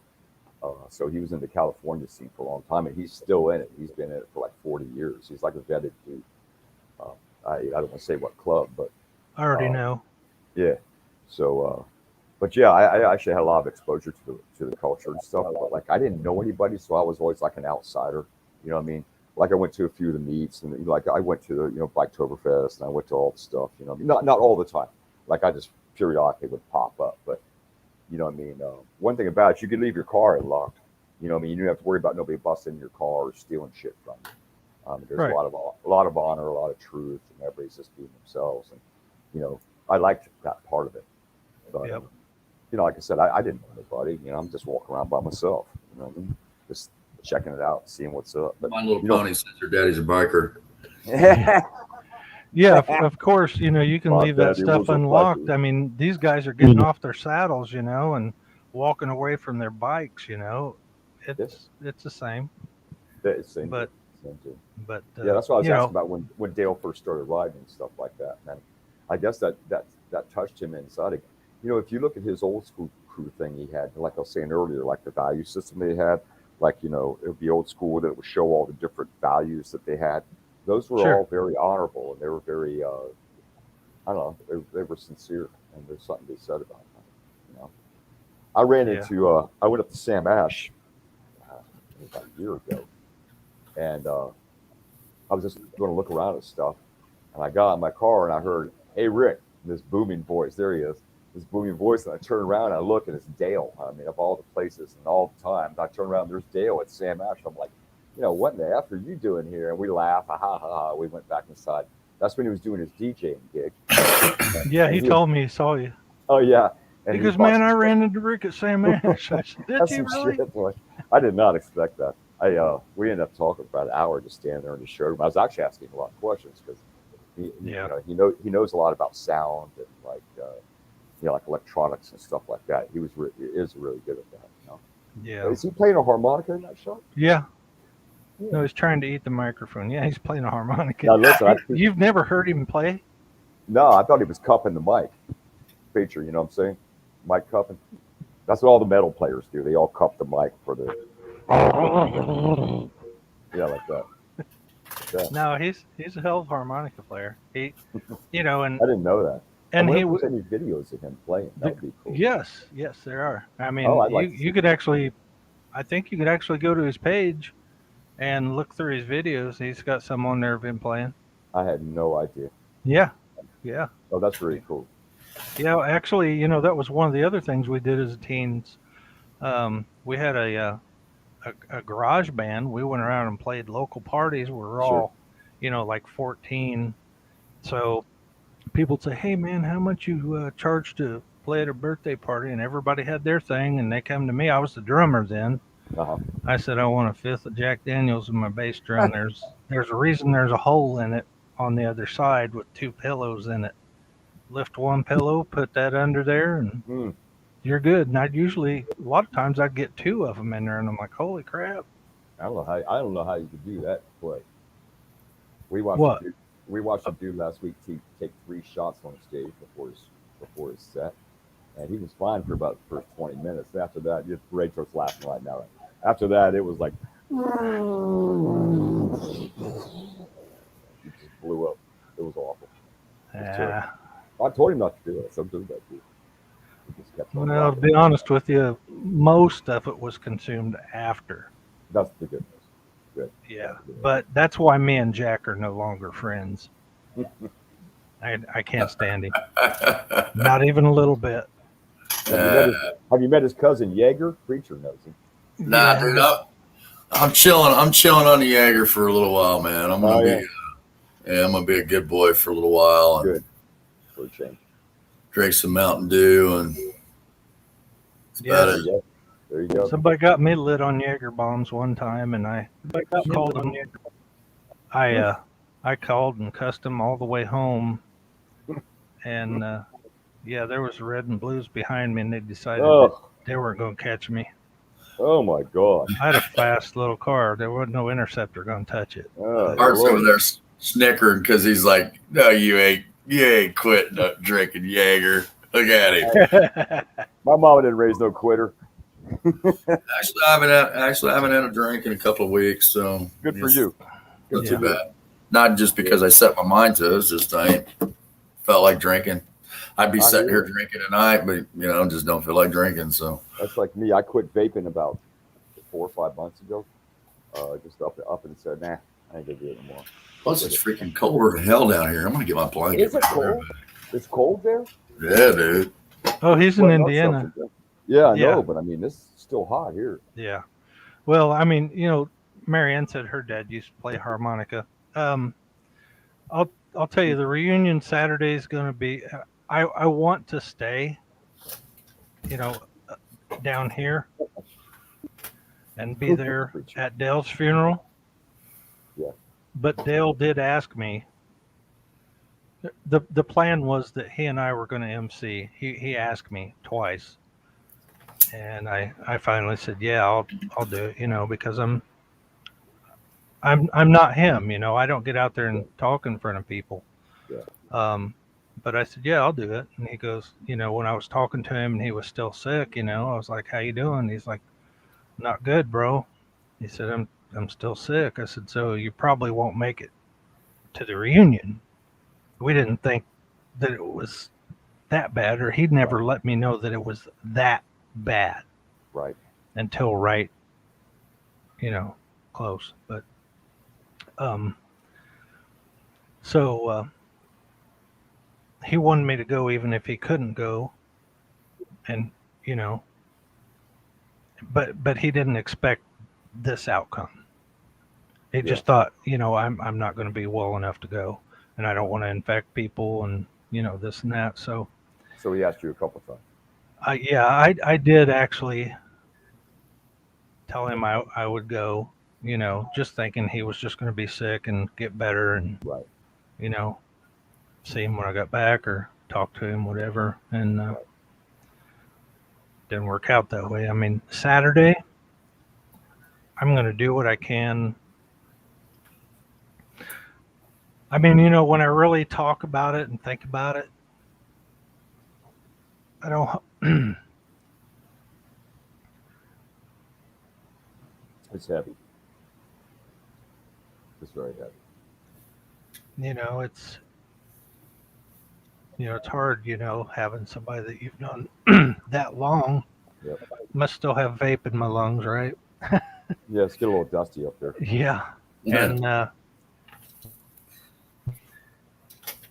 So he was in the California scene for a long time, and he's still in it. He's been in it for like 40 years. He's like a vetted dude. I don't want to say what club, but I already know. Yeah. So, but yeah, I actually had a lot of exposure to the culture and stuff. But like, I didn't know anybody, so I was always like an outsider. You know what I mean? Like I went to a few of the meets, and like I went to the Biketoberfest, and I went to all the stuff. You know, not all the time. Like I just periodically would pop up, but you know what I mean. One thing about it, you could leave your car unlocked. You know what I mean. You don't have to worry about nobody busting your car or stealing shit from you. There's Right. a lot of honor, a lot of truth, and everybody's just being themselves. And I liked that part of it. But Yep. like I said, I didn't know anybody. I'm just walking around by myself. You know what I mean? Just checking it out, seeing what's up. But My Little Pony says your daddy's a biker. Yeah, of course, you can My leave that daddy stuff was a unlocked. biker. I mean, these guys are getting off their saddles, and walking away from their bikes, It's the same. Same But too. But Yeah, that's what I was asking about when Dale first started riding and stuff like that. And I guess that touched him inside again. If you look at his old school crew thing he had, like I was saying earlier, like the value system they had, like, it would be old school, that it would show all the different values that they had. Those were Sure. all very honorable, and they were very, I don't know, they were sincere, and there's something to be said about that. I ran into, I went up to Sam Ash about a year ago, and I was just going to look around at stuff, and I got out of my car and I heard, "Hey, Rick," this booming voice. There he is, this booming voice. And I turn around and I look, and it's Dale. I mean, of all the places and all the time, I turn around, there's Dale at Sam Ash. I'm like, what in the F are you doing here? And we laugh, ha ha ha. We went back inside. That's when he was doing his DJing gig. Yeah, he told me he saw you. Oh yeah. And He goes, "Man, I ran into Rick at Sam Ash." I said, "Did That's you some really?" shit, boy. I did not expect that. We ended up talking for about an hour, just standing there in the showroom. I was actually asking a lot of questions because he knows a lot about sound and like like electronics and stuff like that. He is really good at that. Yeah. Is he playing a harmonica in that show? Yeah. No, he's trying to eat the microphone. Yeah, he's playing a harmonica. Now listen, You've never heard him play? No, I thought he was cupping the mic. Feature, you know what I'm saying? Mic cupping. That's what all the metal players do. They all cup the mic for the like that. Yeah. No, he's a hell of a harmonica player. He, and I didn't know that. and I he wonder if there's any videos of him playing. That would be cool. Yes, there are. I mean, I'd like to see you could actually, I think you could actually go to his page and look through his videos. He's got some on there of him playing. I had no idea. Yeah. Oh, that's really cool. Yeah, actually, that was one of the other things we did as teens. We had a garage band. We went around and played local parties. We were all, like 14. So people would say, "Hey, man, how much you charge to play at a birthday party?" And everybody had their thing, and they come to me. I was the drummer then. Uh-huh. I said, "I want a fifth of Jack Daniels in my bass drum." There's a reason there's a hole in it on the other side with 2 pillows in it. Lift one pillow, put that under there, and you're good. And a lot of times I'd get 2 of them in there, and I'm like, "Holy crap!" I don't know how you could do that play. We watched a dude last week take 3 shots on stage before his set, and he was fine for about the first 20 minutes. After that, Rachel's laughing right now. After that, it was like it just blew up. It was awful. Yeah. told him not to do it. So I'm doing that too. He just kept on Well, to rocking. be honest with you, most of it was consumed after. That's the good news. Good. Yeah, That's the good but that's why me and Jack are no longer friends. I can't stand him, not even a little bit. news. Have you met his cousin Jaeger? Preacher knows him. Nah, dude, I'm chilling. I'm chilling on the Jaeger for a little while, man. I'm gonna I'm gonna be a good boy for a little while and Good. For a change. drink some Mountain Dew and that's about There it. you go. There you go. Somebody got me lit on Jaeger bombs one time, and I called them. I called and cussed them all the way home, and yeah, there was red and blues behind me, and they decided that Oh, they weren't going to catch me. oh my God. I had a fast little car. There wasn't no interceptor going to touch it. Oh, Art's Lord. over there snickering because he's like, "No, you ain't quitting up drinking Jaeger. Look at him." My mama didn't raise no quitter. Actually, I haven't had a drink in a couple of weeks, so Good for it's you. Not Yeah. too bad. Not just because I set my mind to it. It's just I ain't felt like drinking. I'd be I sitting hear here drinking tonight, but just don't feel like drinking. So That's like me. I quit vaping about 4 or 5 months ago. Just up and said, nah, I ain't gonna do it anymore. plus it's freaking colder than hell down here. I'm gonna get my blanket. Is it cold? It's cold there? Yeah, dude. Oh, he's in Well, not Indiana. something. Yeah, I Yeah. know, but I mean, it's still hot here. Yeah. Well, I mean, Marianne said her dad used to play harmonica. I'll tell you, the reunion Saturday is going to be. I want to stay, down here, and be there at Dale's funeral. Yeah. But Dale did ask me. The plan was that he and I were going to MC. He asked me twice, and I finally said, yeah, I'll do it. Because I'm not him. I don't get out there and talk in front of people. Yeah. But I said, yeah, I'll do it. And he goes, when I was talking to him and he was still sick, I was like, how you doing? He's like, not good, bro. He said, I'm still sick. I said, so you probably won't make it to the reunion. We didn't think that it was that bad, or he'd never let me know that it was that bad Right. until close. But so he wanted me to go even if he couldn't go, and but he didn't expect this outcome. He just thought, I'm not going to be well enough to go, and I don't want to infect people, and this and that. So he asked you a couple times. I did actually tell him I would go, just thinking he was just going to be sick and get better, and Right. see him when I got back or talk to him, whatever. And didn't work out that way. I mean, Saturday, I'm going to do what I can. I mean, when I really talk about it and think about it, I don't. It's heavy. It's very heavy. It's hard, having somebody that you've known that long. Yep. Must still have vape in my lungs, right? Yeah, it's get a little dusty up there. Yeah. And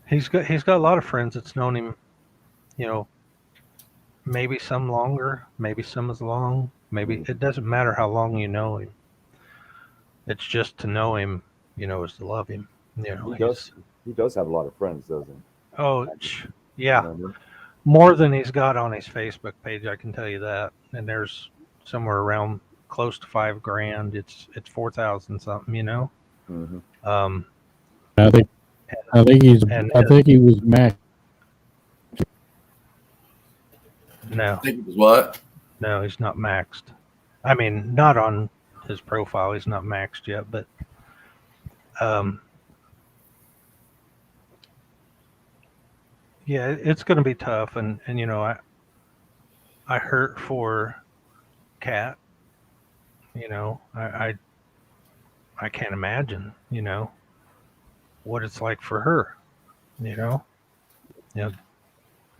he's got a lot of friends that's known him, maybe some longer, maybe some as long, maybe it doesn't matter how long you know him. It's just to know him, is to love him. He does have a lot of friends, doesn't he? Oh, yeah. You know what I mean? More than he's got on his Facebook page, I can tell you that. And there's somewhere around close to $5,000. It's 4,000 something, Mm-hmm. I think he was max. No, I think it was what? no, he's not maxed. I mean, not on his profile. He's not maxed yet, but yeah, it's going to be tough. And I hurt for Kat. I can't imagine, what it's like for her.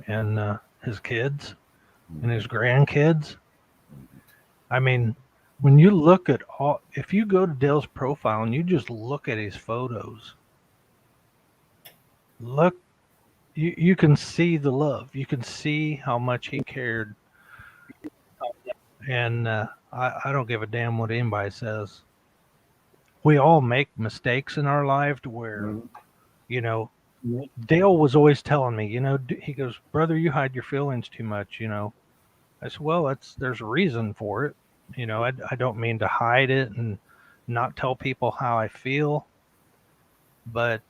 and his kids and his grandkids. I mean, when you look at if you go to Dale's profile and you just look at his photos, you can see the love. You can see how much he cared. And I don't give a damn what anybody says. We all make mistakes in our life to where, you know, Dale was always telling me, he goes, brother, you hide your feelings too much, I said, well, there's a reason for it. I don't mean to hide it and not tell people how I feel, but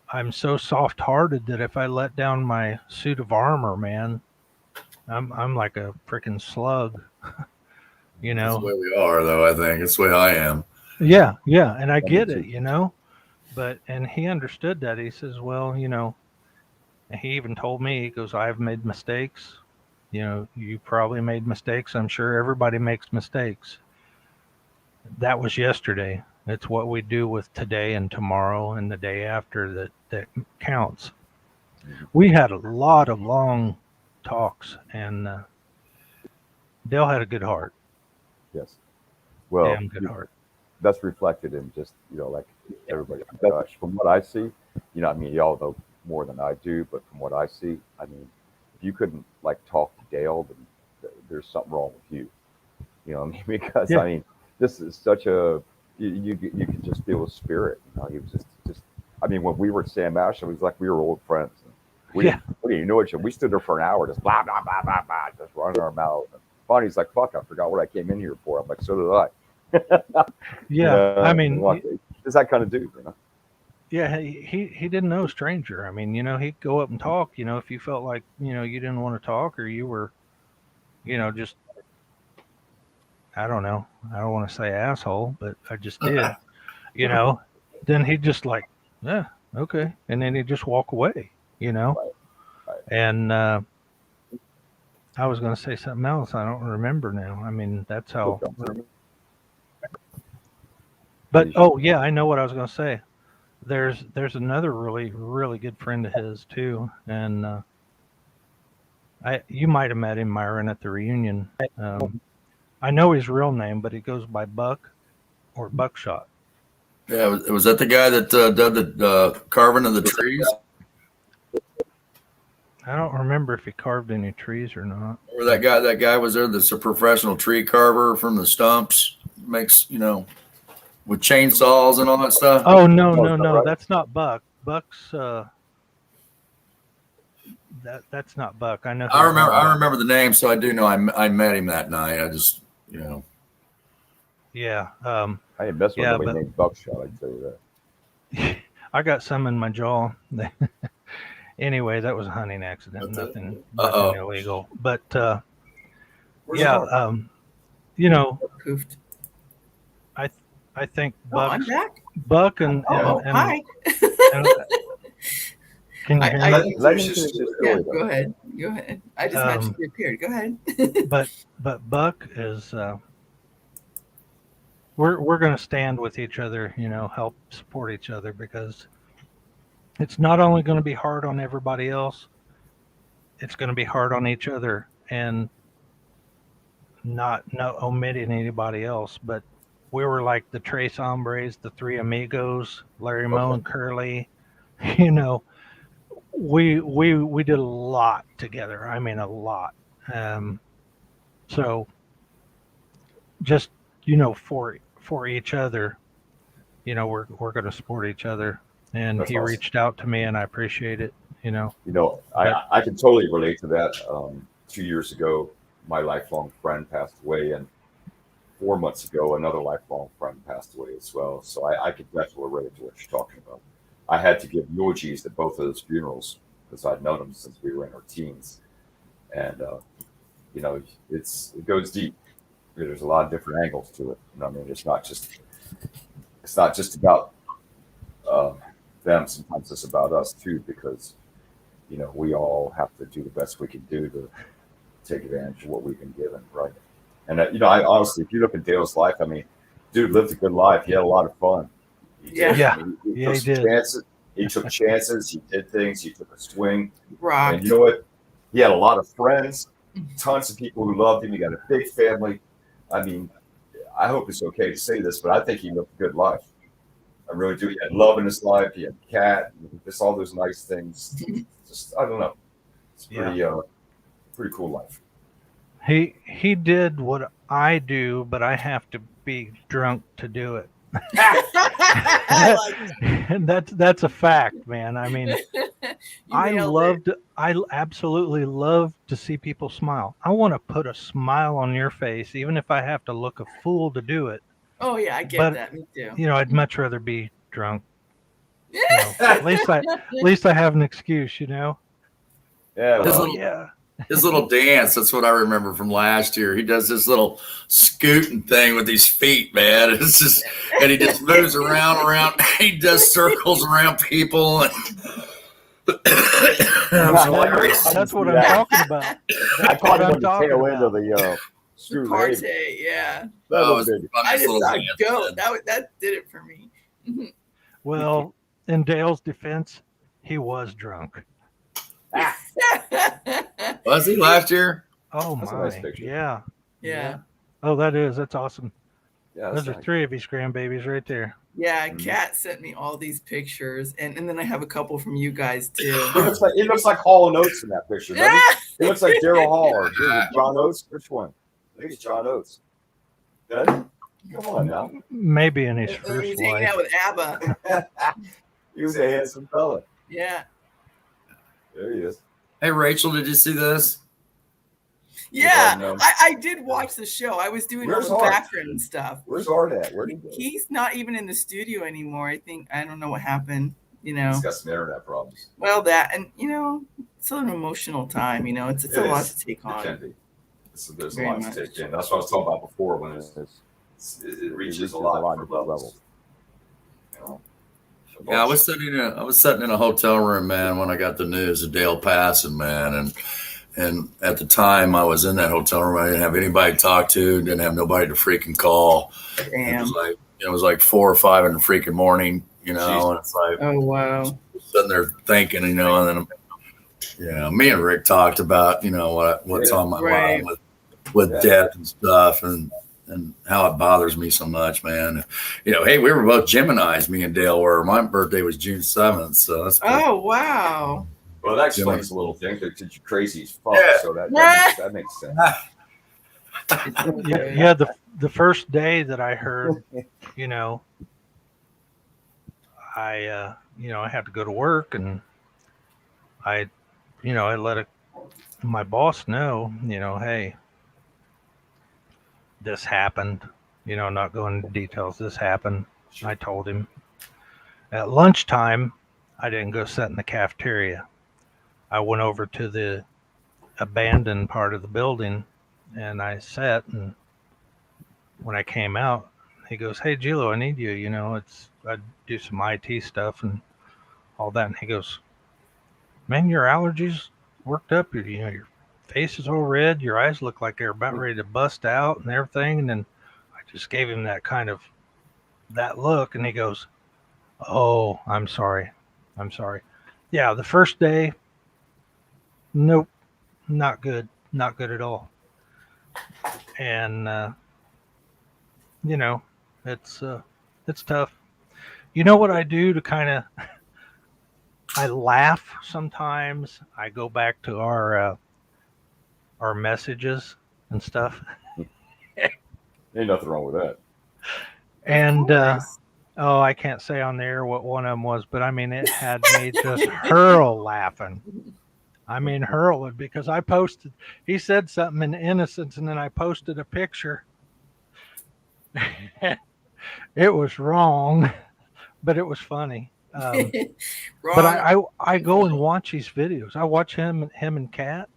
I'm so soft-hearted that if I let down my suit of armor, man, I'm like a freaking slug, That's the way we are, though. I think it's the way I am. Yeah, and I get it, and he understood that. He says, well, and he even told me, he goes, I've made mistakes. You probably made mistakes. I'm sure everybody makes mistakes. That was yesterday. It's what we do with today and tomorrow and the day after that counts. We had a lot of long talks, and Dale had a good heart. Yes. Well, damn good heart. That's reflected in just, like everybody. From what I see, y'all know more than I do, but from what I see, if you couldn't talk to Dale, then there's something wrong with you. Because this is such a you can just feel his spirit. He was just when we were at Sam Ash, it was like we were old friends. We didn't know each other. We stood there for an hour, just blah blah blah blah blah, just running our mouth. And Bonnie's like, "Fuck, I forgot what I came in here for." I'm like, "So did I." Yeah, it's that kind of dude, Yeah, he didn't know a stranger. He'd go up and talk. If you felt like you didn't want to talk, or you were, just, I don't know. I don't want to say asshole, but I just did. Then he'd just like, yeah, okay, and then he'd just walk away. Right. And I was going to say something else. I don't remember now. That's how. But I know what I was going to say. There's another really, really good friend of his too, and you might have met him, Myron, at the reunion. I know his real name, but he goes by Buck or Buckshot. Yeah, was that the guy that did the carving of the trees? I don't remember if he carved any trees or not. Or that guy was there that's a professional tree carver from the stumps, makes, with chainsaws and all that stuff. Oh, no, that's not Buck. Buck's that's not Buck. I know. I remember the name, so I do know I met him that night. I just, Yeah. I ain't messing with nobody named Buckshot, I can tell you that. I got some in my jaw. Anyway, that was a hunting accident. Nothing illegal. But Poofed. I think I'm back. Buck and hi. Can you hear me? Yeah, go ahead. I just magically appeared. Go ahead. but Buck is we're going to stand with each other, help support each other, because it's not only going to be hard on everybody else, it's going to be hard on each other, and not omitting anybody else. But we were like the Tres Hombres, the Three Amigos, Larry Moe and Curly. We did a lot together. A lot. So just for each other, we're going to support each other. And That's he awesome. reached out to me, and I appreciate it. I can totally relate to that. 2 years ago, my lifelong friend passed away, and 4 months ago, another lifelong friend passed away as well. So I could definitely relate to what you're talking about. I had to give eulogies at both of those funerals because I'd known them since we were in our teens, and it goes deep. There's a lot of different angles to it. It's not just about them. Sometimes it's about us too, because we all have to do the best we can do to take advantage of what we've been given, right? And I honestly, if you look at Dale's life, dude lived a good life. He had a lot of fun. He did. He He took chances. He did things. He took a swing. Rock. And you know what? He had a lot of friends, tons of people who loved him. He got a big family. I mean, I hope it's okay to say this, but I think he lived a good life. I really do. He had love in his life. He had a cat. Just all those nice things. Just, I don't know. It's pretty cool life. He did what I do, but I have to be drunk to do it. I like And that's a fact, man. I mean, that. You nailed it. I absolutely love to see people smile. I want to put a smile on your face, even if I have to look a fool to do it. Oh yeah, I get But- that. Me too. You know, I'd much rather be drunk. You know, at least I have an excuse, you know. Yeah. His Well, little- Yeah. His little dance, that's what I remember from last year. He does this little scooting thing with his feet, man. It's just, and he just moves around. He does circles around people. And it's hilarious. That's what I'm talking about. I That's caught what him I'm on the talking tail end of about. the screw Party, raid. yeah. That Oh, was it's big. the I funniest just little saw dance, it go. man. That did it for me. Mhm. Well, in Dale's defense, he was drunk. Was he last year? Oh That's a my. nice picture. Yeah. Yeah. Oh, that's awesome. Yeah, Those are nice. 3 of his grandbabies right there. Yeah, Mhm. Kat sent me all these pictures, and then I have a couple from you guys too. It looks like Hall and Oates in that picture, doesn't it? It looks like Daryl Hall or John Oates. Which one? I think it's John Oates. Doesn't it? Come on now. Maybe in his He was first hanging life. out with ABBA. He was a handsome fella. Yeah. There he is. Hey, Rachel, did you see this? Yeah, no. I did watch the show. I was doing Where's all the Art? background stuff. Where's Art at? Where'd he go? He's not even in the studio anymore. I don't know what happened. You know, He's got some internet problems. well that, and you know, it's an emotional time. You know, it's a It lot is. to take It on. can be. There's a Very lot much. to take in. That's what I was talking about before when it reaches a lot of different levels. You know? Yeah, I was sitting in a hotel room, man, when I got the news of Dale passing, man, and at the time I was in that hotel room, I didn't have anybody to talk to, didn't have nobody to freaking call. Damn. It was like 4 or 5 in the freaking morning, you know, and it's like Oh wow. sitting there thinking, you know, and then me and Rick talked about, you know, what's on my Right. mind with death and stuff, and how it bothers me so much, man. You know, hey, we were both Geminis, me and Dale were. My birthday was June 7th, so that's pretty Oh wow. Well, that explains a little thing because you're crazy as fuck. Yeah. So that makes sense. Yeah, the first day that I heard, you know, I had to go to work, and I let my boss know, you know, hey, this happened, you know, not going into details. This happened. I told him. At lunchtime, I didn't go sit in the cafeteria. I went over to the abandoned part of the building, and I sat, and when I came out, he goes, "Hey, Gilo, I need you. You know, I do some IT stuff and all that." And he goes, "Man, your allergies worked up. Your face is all red. Your eyes look like they're about ready to bust out and everything." And then I just gave him that look, and he goes, "Oh, I'm sorry. Yeah, the first day, nope, not good at all." And you know, it's tough. You know what I do to kind of I laugh sometimes. I go back to our messages and stuff, Ain't nothing wrong with that. and Of course. oh, I can't say on the air what one of them was, but I mean, it had me just hurl laughing. I mean, hurl it, because he said something in innocence, and then I posted a picture. It was wrong, but it was funny. Wrong. But I go and watch his videos. I watch him and Kat.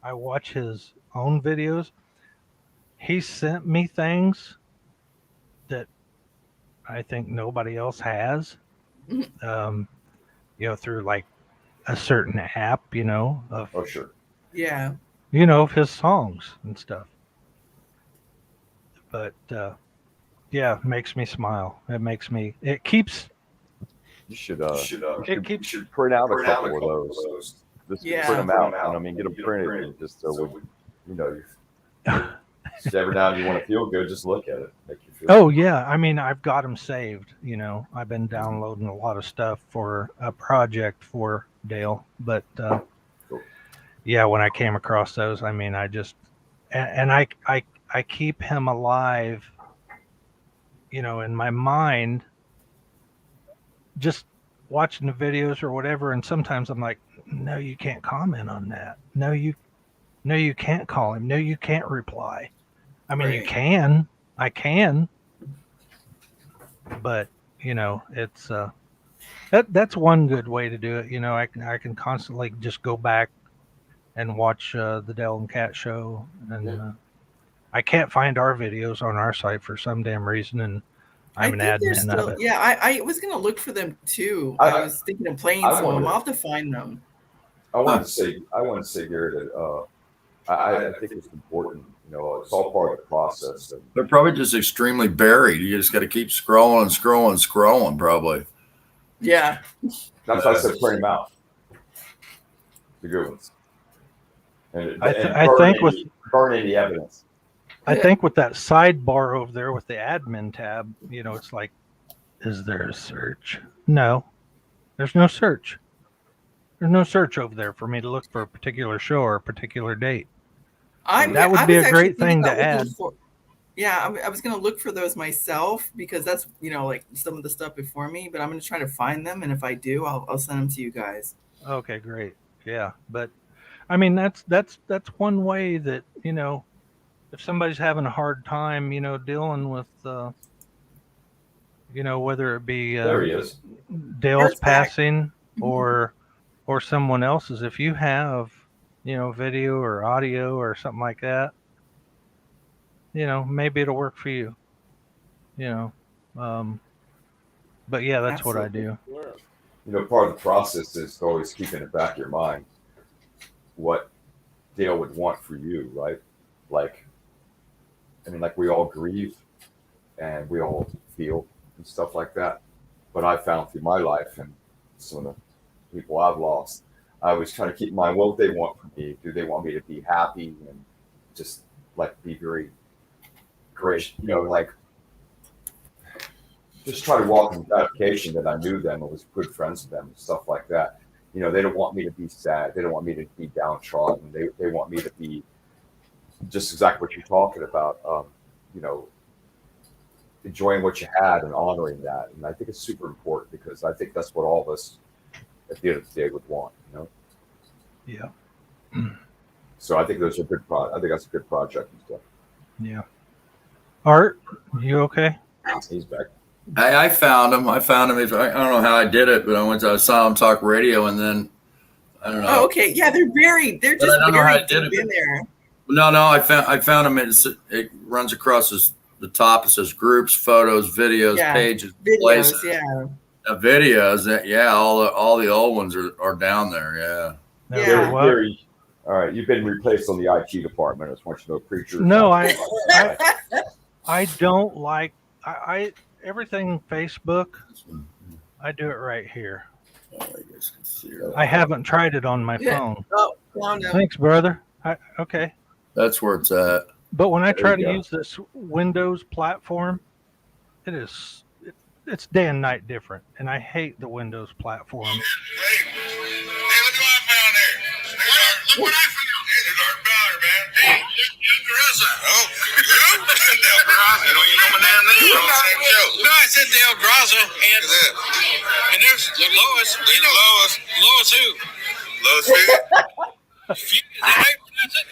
I watch his own videos. He sent me things that I think nobody else has. You know, through like a certain app, you know, of Oh, sure. Yeah. you know, of his songs and stuff. But yeah, it makes me smile. It keeps You should It keeps print out a couple of those. Just Yeah. print them out, and I mean, get them printed, and just so we, you know, just every now and you want to feel good, just look at it, make you feel. Oh yeah, I mean I've got them saved. You know, I've been downloading a lot of stuff for a project for Dale, but Cool. yeah, when I came across those, I mean I just and I keep him alive, you know, in my mind, just watching the videos or whatever. And sometimes I'm like, no, you can't comment on that. No, you can't call him. No, you can't reply. I mean, you Right. can. I can. But you know, it's that's one good way to do it. You know, I can constantly just go back and watch the Dell and Cat show, and I can't find our videos on our site for some damn reason, and I'm an I think they're admin still, of it. yeah, I was gonna look for them too. I- I was thinking of playing I some of them. wonder- I'll have to find them. I want to say, Gary, that I think it's important. You know, it's all part of the process. And They're probably just extremely buried. You just got to keep scrolling, probably. Yeah. that's why I said print them out. The good ones. And, I burn think any- with burn any evidence. I think with that sidebar over there with the admin tab, you know, it's like, is there a search? No, there's no search. There's no search over there for me to look for a particular show or a particular date. That would be a great thing to add. I was going to look for those myself because that's, you know, like some of the stuff before me, but I'm going to try to find them. And if I do, I'll send them to you guys. Okay, great. Yeah. But I mean, that's one way that, you know, if somebody's having a hard time, you know, dealing with, you know, whether it be There he is. Dale's There's back. passing or someone else's, if you have, you know, video or audio or something like that, you know, maybe it'll work for you, you know. But yeah, that's what I do. You know, part of the process is always keeping in the back of your mind what Dale would want for you, right? Like, I mean, like we all grieve and we all feel and stuff like that. But I found through my life and some of the people I've lost, I was trying to keep in mind what they want from me. Do they want me to be happy and just like be very gracious, you know, like just try to walk in gratification that I knew them and was good friends with them and stuff like that. You know, they don't want me to be sad. They don't want me to be downtrodden. They want me to be just exactly what you're talking about. You know, enjoying what you had and honoring that. And I think it's super important because I think that's what all of us at the end of the day would want, you know? Yeah. So I think those are good I think that's a good project and stuff. Yeah. Art, you okay? He's back. I found him. I don't know how I did it, but I went to ASYLM Talk Radio, and then I don't know. Oh, okay. Yeah, they're buried. They're But just I don't know how I buried did deep it. in there. No, I found him. It runs across the top. It says groups, photos, videos, Yeah, pages, Videos, places. yeah. Videos. Yeah, all the old ones are down there. Yeah. No, Yeah. what? Gary, all right, you've been replaced on the IT department. I just want you to know, Preacher. No, I don't like I everything Facebook. I do it right here. I haven't tried it on my Yeah. phone. Oh, found him. Thanks, brother. Okay. That's where it's at. But when I There try you to go. use this Windows platform, it's day and night different, and I hate the Windows platform. Hey, look what I found there. Look what I found. Hey, there's Art Ballard, man. Hey, Dale Garza. Oh, who? Dale Garza. You know my damn name? No, I said Dale Garza. And there's Lois. You know Lois. Lois who? Lois who? Is that how you pronounce it?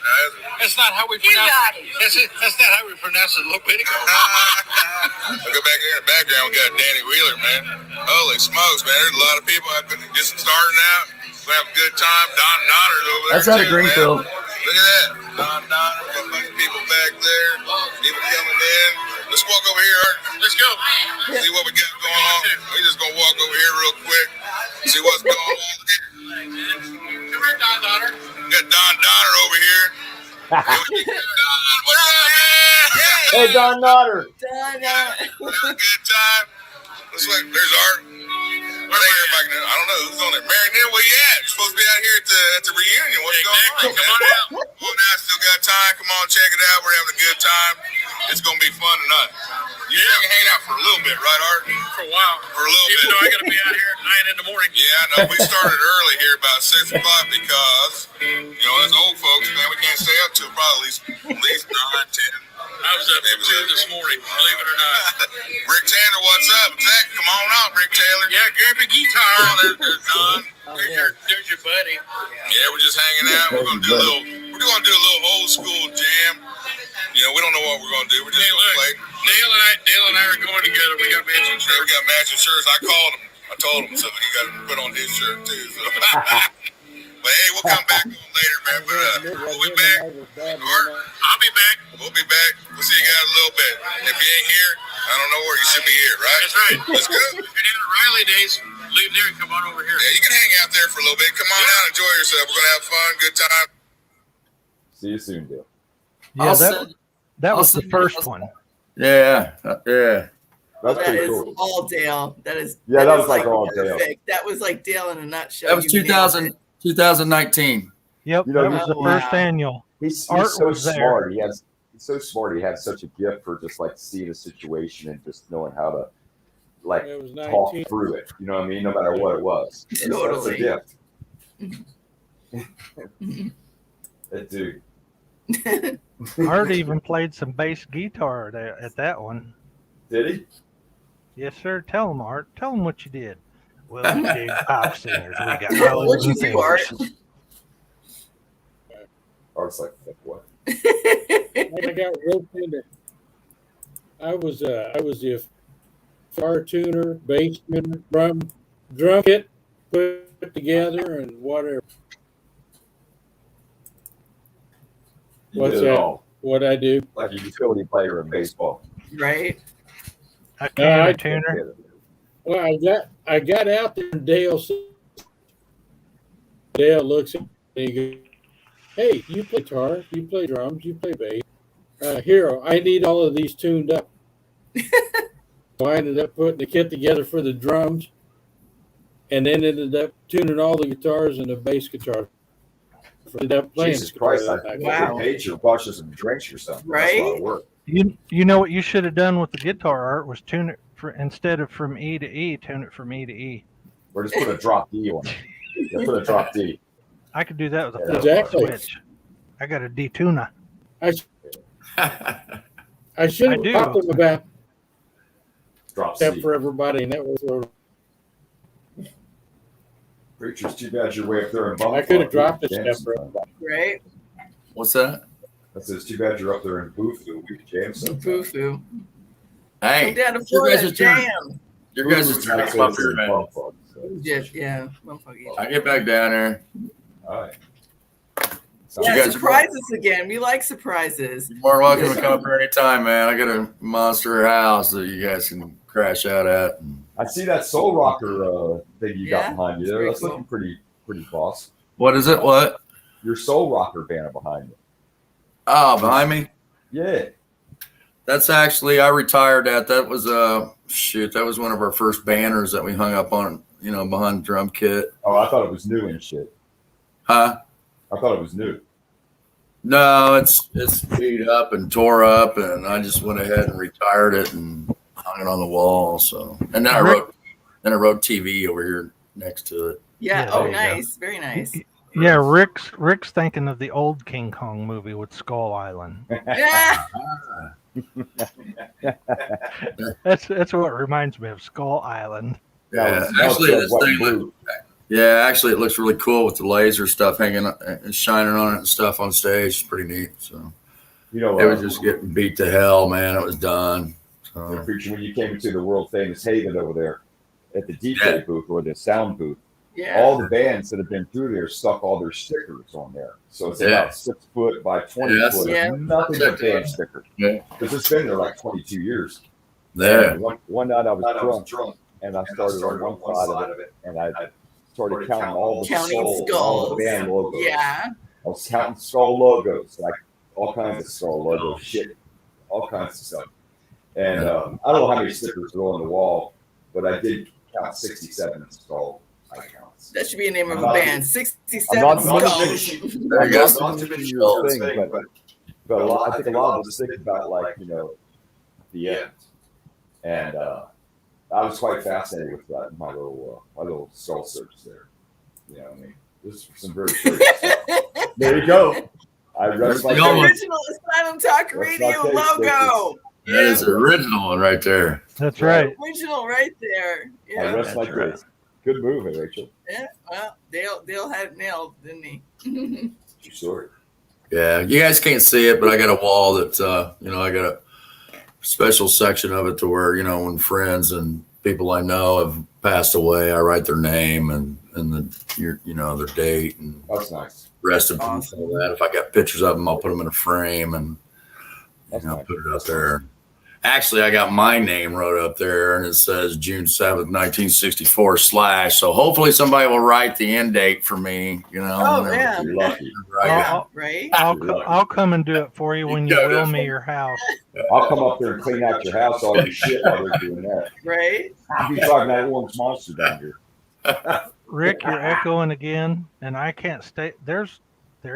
That's not how we pronounce it. That's not how we pronounce it. Lopez. Go back there in the background. We got Danny Wheeler, man. Holy smokes, man. There's a lot of people just starting out. We have a good time. Don Donner's over there. That's out of too, Greenfield. man. Look at that. Don Donner. Got a bunch of people back there. People coming in. Let's walk over here, Art. Let's go. See what we got going on. We just going to walk over here real quick. See what's going on. Come here, Don Donner. We got Don Donner over here. Don, what's up, man? Hey, Don Nodder. Done. Having a good time. Looks like there's Art. Where they here back now? I don't know who's on there. Mary Neal, where you at? You're supposed to be out here at the reunion. What's going on? Come on out. Come on out. Still got time. Come on, check it out. We're having a good time. It's gonna be fun tonight. You can hang out for a little bit, right, Art? For a while. For a little bit. You know, I gotta be out here at 9 in the morning. Yeah, I know. We started early here about 6 o'clock because, you know, as old folks, man, we can't stay up till probably at least 9, 10. I was up at 2 this morning, believe it or not. Rick Taylor, what's up? Zach, come on out, Rick Taylor. Yeah, grab your guitar. There's Don. There's your buddy. Yeah, we're just hanging out. We're gonna do a little old school jam. You know, we don't know what we're gonna do. We're just gonna play. Dale and I are going together. We got matching shirts. We got matching shirts. I called him. I told him so he got to put on his shirt too. So. But hey, we'll come back on later, man. But we'll be back. I'll be back. We'll be back. We'll see you guys in a little bit. If you ain't here, I don't know where you should be here, right? That's right. Let's go. If you're doing Riley days, leave there and come on over here. Yeah, you can hang out there for a little bit. Come on out, enjoy yourself. We're gonna have fun, good time. See you soon, Dale. Yeah, that was the first one. Yeah. That's That pretty is cool. all Dale. That is. Yeah, that was is like all Dale. perfect. That was like Dale in a nutshell. That was You nailed it. 2019. Yep, You know, that was the first annual. He's Art so was there. smart. He's so smart. He had such a gift for just like seeing a situation and just knowing how to like It was talk 19. through it. You know what I mean? No matter what it was. That's a Totally. gift. That dude. Art even played some bass guitar at that one. Did he? Yes, sir. Tell him, Art. Tell him what you did. Well, we big pop singers. We got toes What'd you and do, Art? fingers. Art's like, fuck what? I got roped into. I was the guitar tuner, bass tuner, drum kit put together, and whatever. You What's did it that? all. What I do? Like a utility player in baseball. Right? A can tuner. Well, I got out there, and Dale looks at me and he goes, "Hey, you play guitar, you play drums, you play bass. Hero, I need all of these tuned up." So I ended up putting the kit together for the drums, and then ended up tuning all the guitars and the bass guitar. Ended up playing. Jesus Christ, I Wow. paid you bought you some drinks or something. That's a lot of work. You know what you should have done with the guitar, Art, was tune it instead of from E to E, tune it from E to E. Or just put a drop D on it. Yeah, put a drop D. I could do that with a flip Exactly. switch. I got a D tuner. I should I have do. talked to him about Drop that C. for everybody, and that was Preacher's too bad you're way up there in I could have dropped a step for everybody. Right? What's that? I said, it's too bad you're up there in Boothoo. We could jam sometime. Foo-foo. Hey, Come down to your guys' Florida, turn. jam. Your guys' Boothoo's turn to actually come up here, in man. Bumfuck, so. Yeah. Motherfucker. I get back down there. All right. You Yeah, guys are surprise us again. We like surprises. You're more welcome to come up here anytime, man. I got a monster house that you guys can crash out at. I see that Soul Rocker thing you Yeah, got behind you it's there. very That's looking pretty boss. What is it? What? Your Soul Rocker banner behind you. Oh, behind me? Yeah. That's actually, I retired that. That was that was one of our first banners that we hung up on, behind the drum kit. Oh, I thought it was new and shit. Huh? I thought it was new. No, it's beat up and tore up, and I just went ahead and retired it and hung it on the wall. So, and then I wrote TV over here next to it. Yeah. Yeah, Oh, there you nice. Very nice. Yeah, Rick's thinking of the old King Kong movie with Skull Island. Yeah. That's what reminds me of Skull Island. Yeah, actually, this thing. Yeah, actually, it looks really cool with the laser stuff hanging and shining on it and stuff on stage. It's pretty neat. So You know, it was just getting beat to hell, man. It was done. the So Preacher, when you came into the world famous Haven over there at the DJ booth or the sound booth, Yeah. all the bands that have been through there stuck all their stickers on there. So it's about 6 foot by 20 foot. Yeah. Nothing but band stickers. Yeah. Because it's been there like 22 years. there. And one night I was drunk and I started on one side of it and I started counting all the Counting all skulls. the band logos. Yeah. I was counting skull logos, like all kinds of skull logos, shit, all kinds of stuff. And I don't know how many stickers are on the wall, but I did count 67 installed icons. That should be a name of I'm a not- band. 67 I'm not skulls. There you go. Not to mention your thing, but I think a lot of us think about, like, you know, the end. And I was quite fascinated with that, my little soul search there. You know what I mean? This is some very serious stuff. There you go. I rest my The The Almost. case. original Asylum Talk Radio not taste, logo. That is the original one right there. That's right. Original right there. I Yeah. rest my That's right. case. Good move, Rachel. Yeah. Well, Dale had it nailed, didn't he? True story. Yeah, you guys can't see it, but I got a wall that I got a special section of it to where, you know, when friends and people I know have passed away, I write their name and their date and That's nice. rest in peace and all that. If I got pictures of them, I'll put them in a frame and That's nice. put it up there. Actually, I got my name wrote up there, and it says June 7th, 1964 / So hopefully somebody will write the end date for me, you know. Oh, and yeah. You're lucky. Right. I'll, Right? I'll come and do it for you when you Yeah, will that's me fine. your house. I'll come up there and clean out your house, all your shit while they're doing that. Right? I'll be driving that orange monster down here. Rick, you're echoing again, and I can't stay. There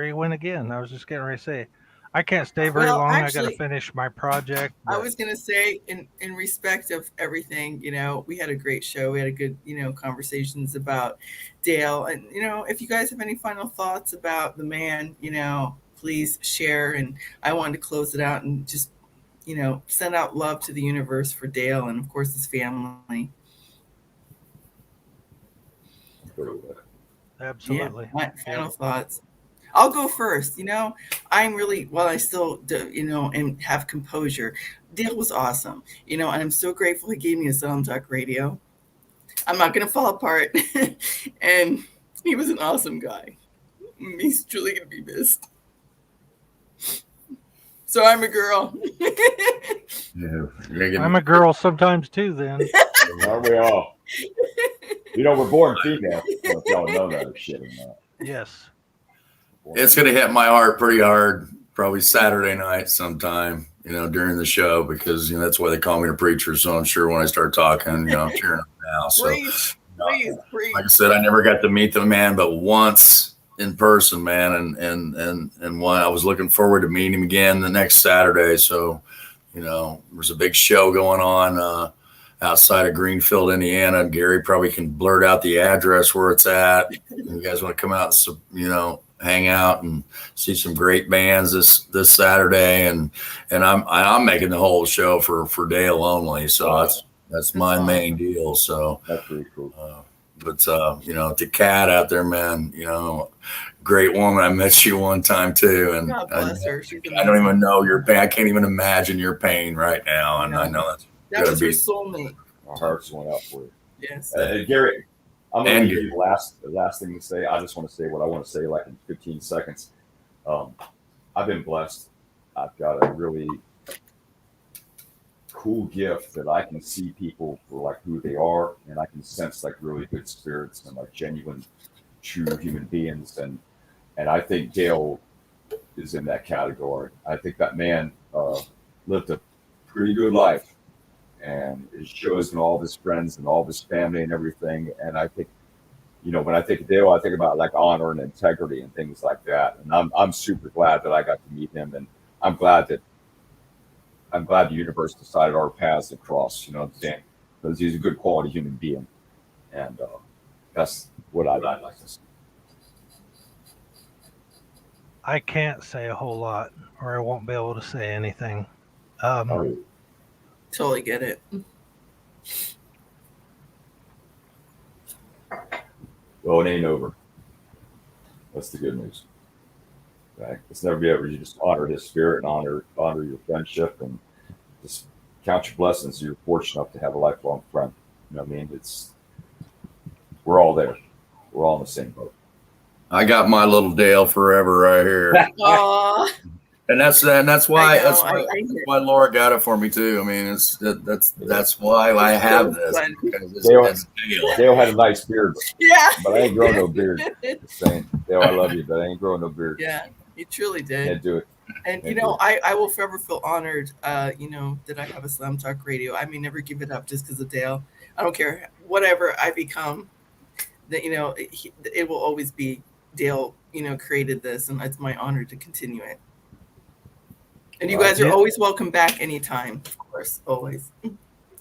he went again. I was just getting ready to say, I can't stay very Well, long. I got actually, to finish my project. I but- was gonna say, in respect of everything, you know, we had a great show. We had a good, you know, conversations about Dale, and you know, if you guys have any final thoughts about the man, you know, please share. And I wanted to close it out and just, you know, send out love to the universe for Dale and of course his family. Absolutely. Yeah, my final thoughts. I'll go first. You know, I'm really, well, I still do, you know, and have composure. Dale was awesome, you know, and I'm so grateful he gave me a Asylum Talk Radio. I'm not going to fall apart. And he was an awesome guy. He's truly going to be missed. So I'm a girl. I'm a girl sometimes too, then. Aren't we all? You know, we're born female. I don't know if y'all know that shit or not. Yes. It's going to hit my heart pretty hard, probably Saturday night sometime, you know, during the show, because, you know, that's why they call me a preacher. So I'm sure when I start talking, you know, I'm cheering them now. So, Please, please, please. like I said, I never got to meet the man, but once in person, man. And one, I was looking forward to meeting him again the next Saturday. So, you know, there's a big show going on outside of Greenfield, Indiana. Gary probably can blurt out the address where it's at. You guys want to come out, you know, hang out and see some great bands this Saturday, and I'm making the whole show for Dale only, so that's my main deal. So That's pretty cool. but you know, the cat out there, man, you know, great woman. I met you one time too, and God bless her. She's I don't even know your pain. I can't even imagine your pain right now, and I know that was her be- soulmate. Our hearts went out for you. Yes. Gary, I'm going And to give you the last thing to say. I just want to say what I want to say, like in 15 seconds. I've been blessed. I've got a really cool gift that I can see people for like who they are, and I can sense like really good spirits and like genuine, true human beings. And I think Dale is in that category. I think that man lived a pretty good life, and his shows and all of his friends and all of his family and everything. And I think, you know, when I think of Dale, I think about like honor and integrity and things like that. And I'm super glad that I got to meet him, and I'm glad the universe decided our paths to cross. You know what I'm saying? Because he's a good quality human being, and that's what I'd like to see. I can't say a whole lot, or I won't be able to say anything. Totally get it. Well, it ain't over. That's the good news. Right? It's never be over. You just honor his spirit and honor your friendship, and just count your blessings. You're fortunate enough to have a lifelong friend. You know what I mean? We're all there. We're all in the same boat. I got my little Dale forever right here. Aw. And that's why I know, that's I why Laura got it for me too. I mean, that's why I have this. fun. Because Dale- it's Dale. Dale had a nice beard, Yeah. but I ain't growing no beard. Just saying, Dale, I love you, but I ain't growing no beard. Yeah, you truly did. Can't do it. And you know, I will forever feel honored, you know, that I have a Slam Talk Radio. I may never give it up just because of Dale. I don't care whatever I become. That, you know, it will always be Dale. You know, created this, and it's my honor to continue it. And you guys are always welcome back anytime, of course, always.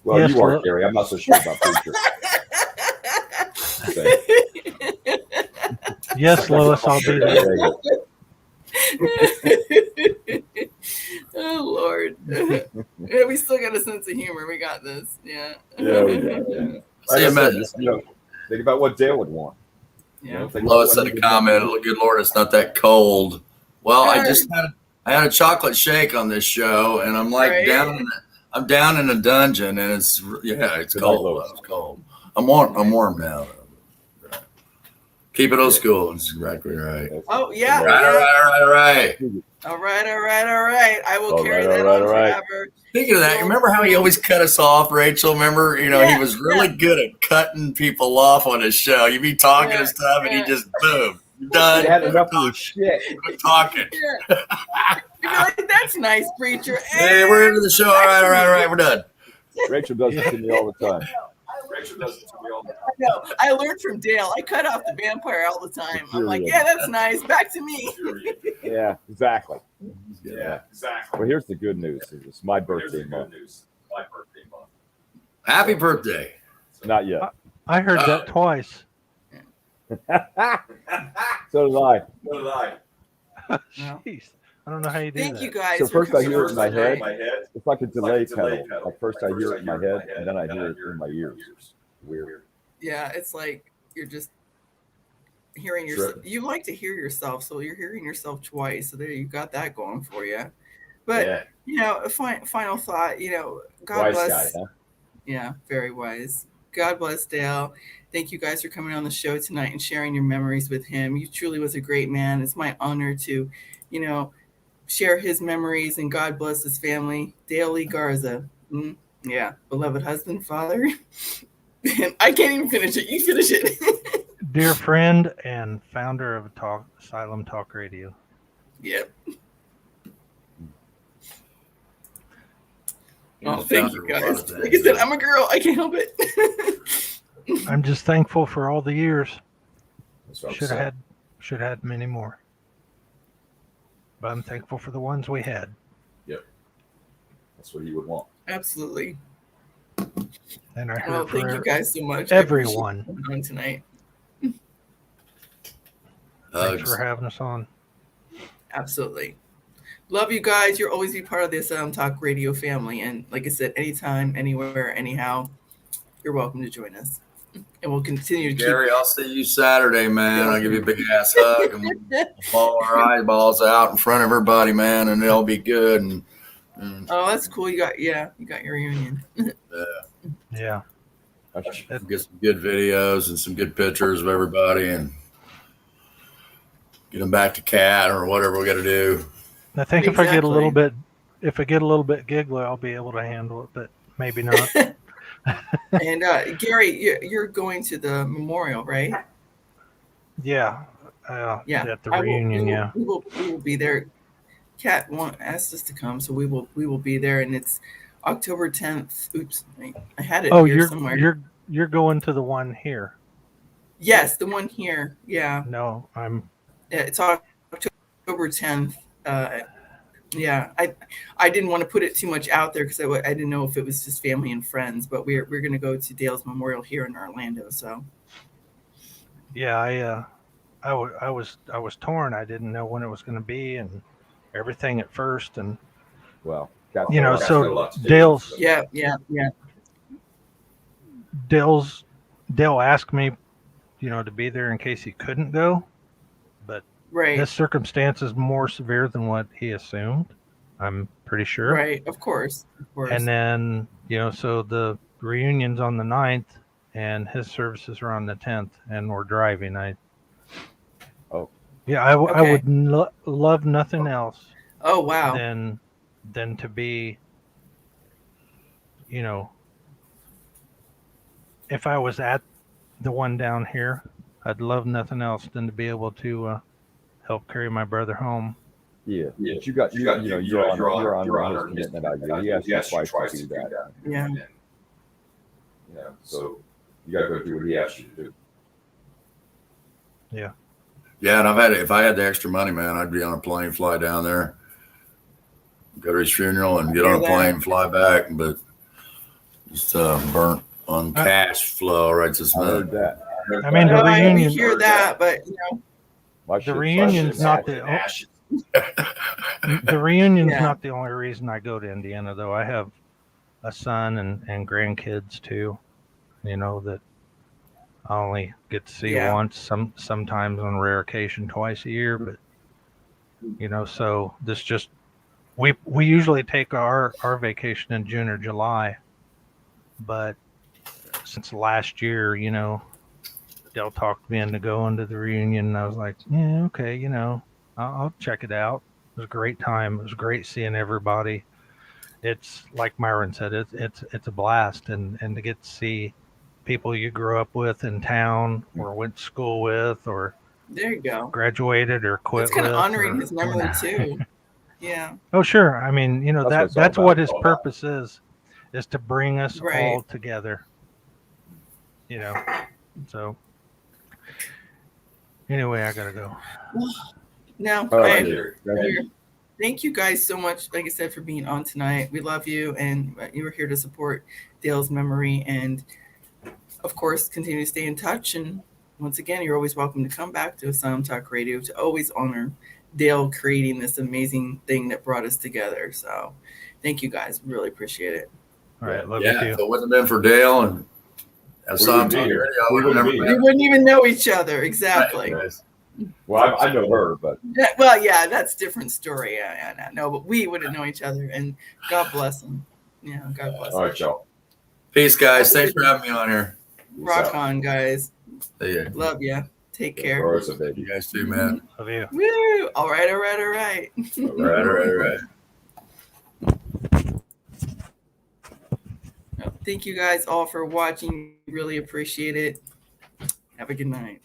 Well, Yes, you are, look. Gary. I'm not so sure about Preacher. Yes, Lois, I'll be there. Oh Lord. Yeah, we still got a sense of humor. We got this. Yeah. Yeah, we got it. Yeah. Like I said, just, you know, think about what Dale would want. You know, think about Lois what said he a would comment. want. Good Lord, it's not that cold. Well, I had a chocolate shake on this show, and I'm like Right? I'm down in a dungeon, and it's Good night, cold. Lois. It's cold. I'm warm now. Keep it old school. It's exactly right. Oh yeah. All right. All right. I will All carry right, that all on right. forever. Speaking of that, you remember how he always cut us off, Rachel? Remember, you know, Yeah, he was really good at cutting people off on his show. You'd be talking and stuff, and he just boom, done. You had enough of your shit. Quit talking. Yeah. You'd be like, that's nice, Preacher. Hey, we're into the show. All right, we're done. Rachel does it to me all the time. Rachel does it to me all the time. I know. I learned from Dale. I cut off the vampire all the time. I'm like, yeah, that's nice. Back to me. Yeah, exactly. Yeah, exactly. Well, here's the good news. It's my birthday Here's the month. good news. My birthday month. Happy birthday. Not yet. I heard that twice. So did I. So did I. Jeez. I don't know how you do Thank that. you guys. So for first I coming hear it on in my tonight. head. It's like a delay pedal. Like first I hear it in my head, and then I hear it in my ears. Weird. Yeah, it's like you're just hearing yourself. You like to hear yourself, so you're hearing yourself twice. So there, you got that going for you. But you know, a final thought. You know, God Wise bless. guy, huh? Yeah, very wise. God bless Dale. Thank you guys for coming on the show tonight and sharing your memories with him. You truly was a great man. It's my honor to, you know, share his memories, and God bless his family. Dale Lee Garza. Yeah, beloved husband, father. I can't even finish it. You finish it. Dear friend and founder of ASYLM Talk Radio. Yep. He Oh, was thank founder you of a lot guys. of Like I things. said, I'm a girl. I can't help it. I'm just thankful for all the years. That's what I'm Should have saying. had many more. But I'm thankful for the ones we had. That's what he would want. Absolutely. And I heard Well, thank you for guys so much. everyone. I appreciate you coming on tonight. Thanks for having us on. Absolutely. Love you guys. You'll always be part of this Talk Radio family. And like I said, anytime, anywhere, anyhow, you're welcome to join us. And we'll continue to Gary, I'll see you Saturday, man. I'll give you a big ass hug and we'll ball our eyeballs out in front of everybody, man, and it'll be good. And Oh, that's cool. You got your reunion. Yeah. get some good videos and some good pictures of everybody and get them back to Cat or whatever we got to do. I think if I get a Exactly. little bit giggly, I'll be able to handle it, but maybe not. And Gary, you're going to the memorial, right? Yeah. Yeah. At the reunion, yeah. We will be there. Kat asked us to come, so we will be there, and it's October 10th. Oops, I had it Oh, here somewhere. you're going to the one here. Yes, the one here. Yeah. No, I'm Yeah, it's October 10th. Yeah, I didn't want to put it too much out there because I didn't know if it was just family and friends, but we're going to go to Dale's Memorial here in Orlando. So yeah, I was torn. I didn't know when it was going to be and everything at first, and Well, you know, got a so lot to do. Dale's yeah. Dale asked me, you know, to be there in case he couldn't go, but Right. this circumstance is more severe than what he assumed. I'm pretty sure. Right. Of course. And then, you know, so the reunion's on the 9th and his services are on the 10th and we're driving. Yeah, I Okay. would love nothing else Oh, wow. than to be, you know, if I was at the one down here, I'd love nothing else than to be able to help carry my brother home Yeah. But you're on his commitment out here. He asked you twice to do that. Yeah. So you got to go do what he asked you to do. Yeah, and if I had the extra money, man, I'd be on a plane, fly down there, go to his funeral, and get on a plane, fly back. But just burnt on cash flow right this I minute. heard that. I mean, the I reunion. hear that, but The reunion's not the reunion's not the only reason I go to Indiana, though. I have a son and grandkids too, that I only get to see once, sometimes on rare occasion twice a year. But so this just we usually take our vacation in June or July, but since last year, Dale talked me into going to the reunion, and I was like, yeah, okay, I'll check it out. It was a great time. It was great seeing everybody. It's like Myron said, it's a blast, and to get to see people you grew up with in town or went to school with or there you go, graduated or quit. It's kind of honoring his memory too. Yeah. Oh, sure. I mean, that's what his purpose is to bring us all together. So anyway, I gotta go. No, thank you guys so much, like I said, for being on tonight. We love you, and you were here to support Dale's memory, and of course, continue to stay in touch. And once again, you're always welcome to come back to Asylum Talk Radio to always honor Dale creating this amazing thing that brought us together. So thank you guys. Really appreciate it. All right. Love you too. If it wouldn't have been for Dale and Asylum Talk Radio, we wouldn't even know each other. Exactly. Right. Well, I know her, but that's a different story. No, but we wouldn't know each other, and God bless him. Yeah, God bless him. all right, y'all. Peace, guys. Thanks for having me on here. Rock on, guys. See ya. Love you. Take care. You guys too, man. Love you. Woo! All right. All right. Thank you guys all for watching. Really appreciate it. Have a good night.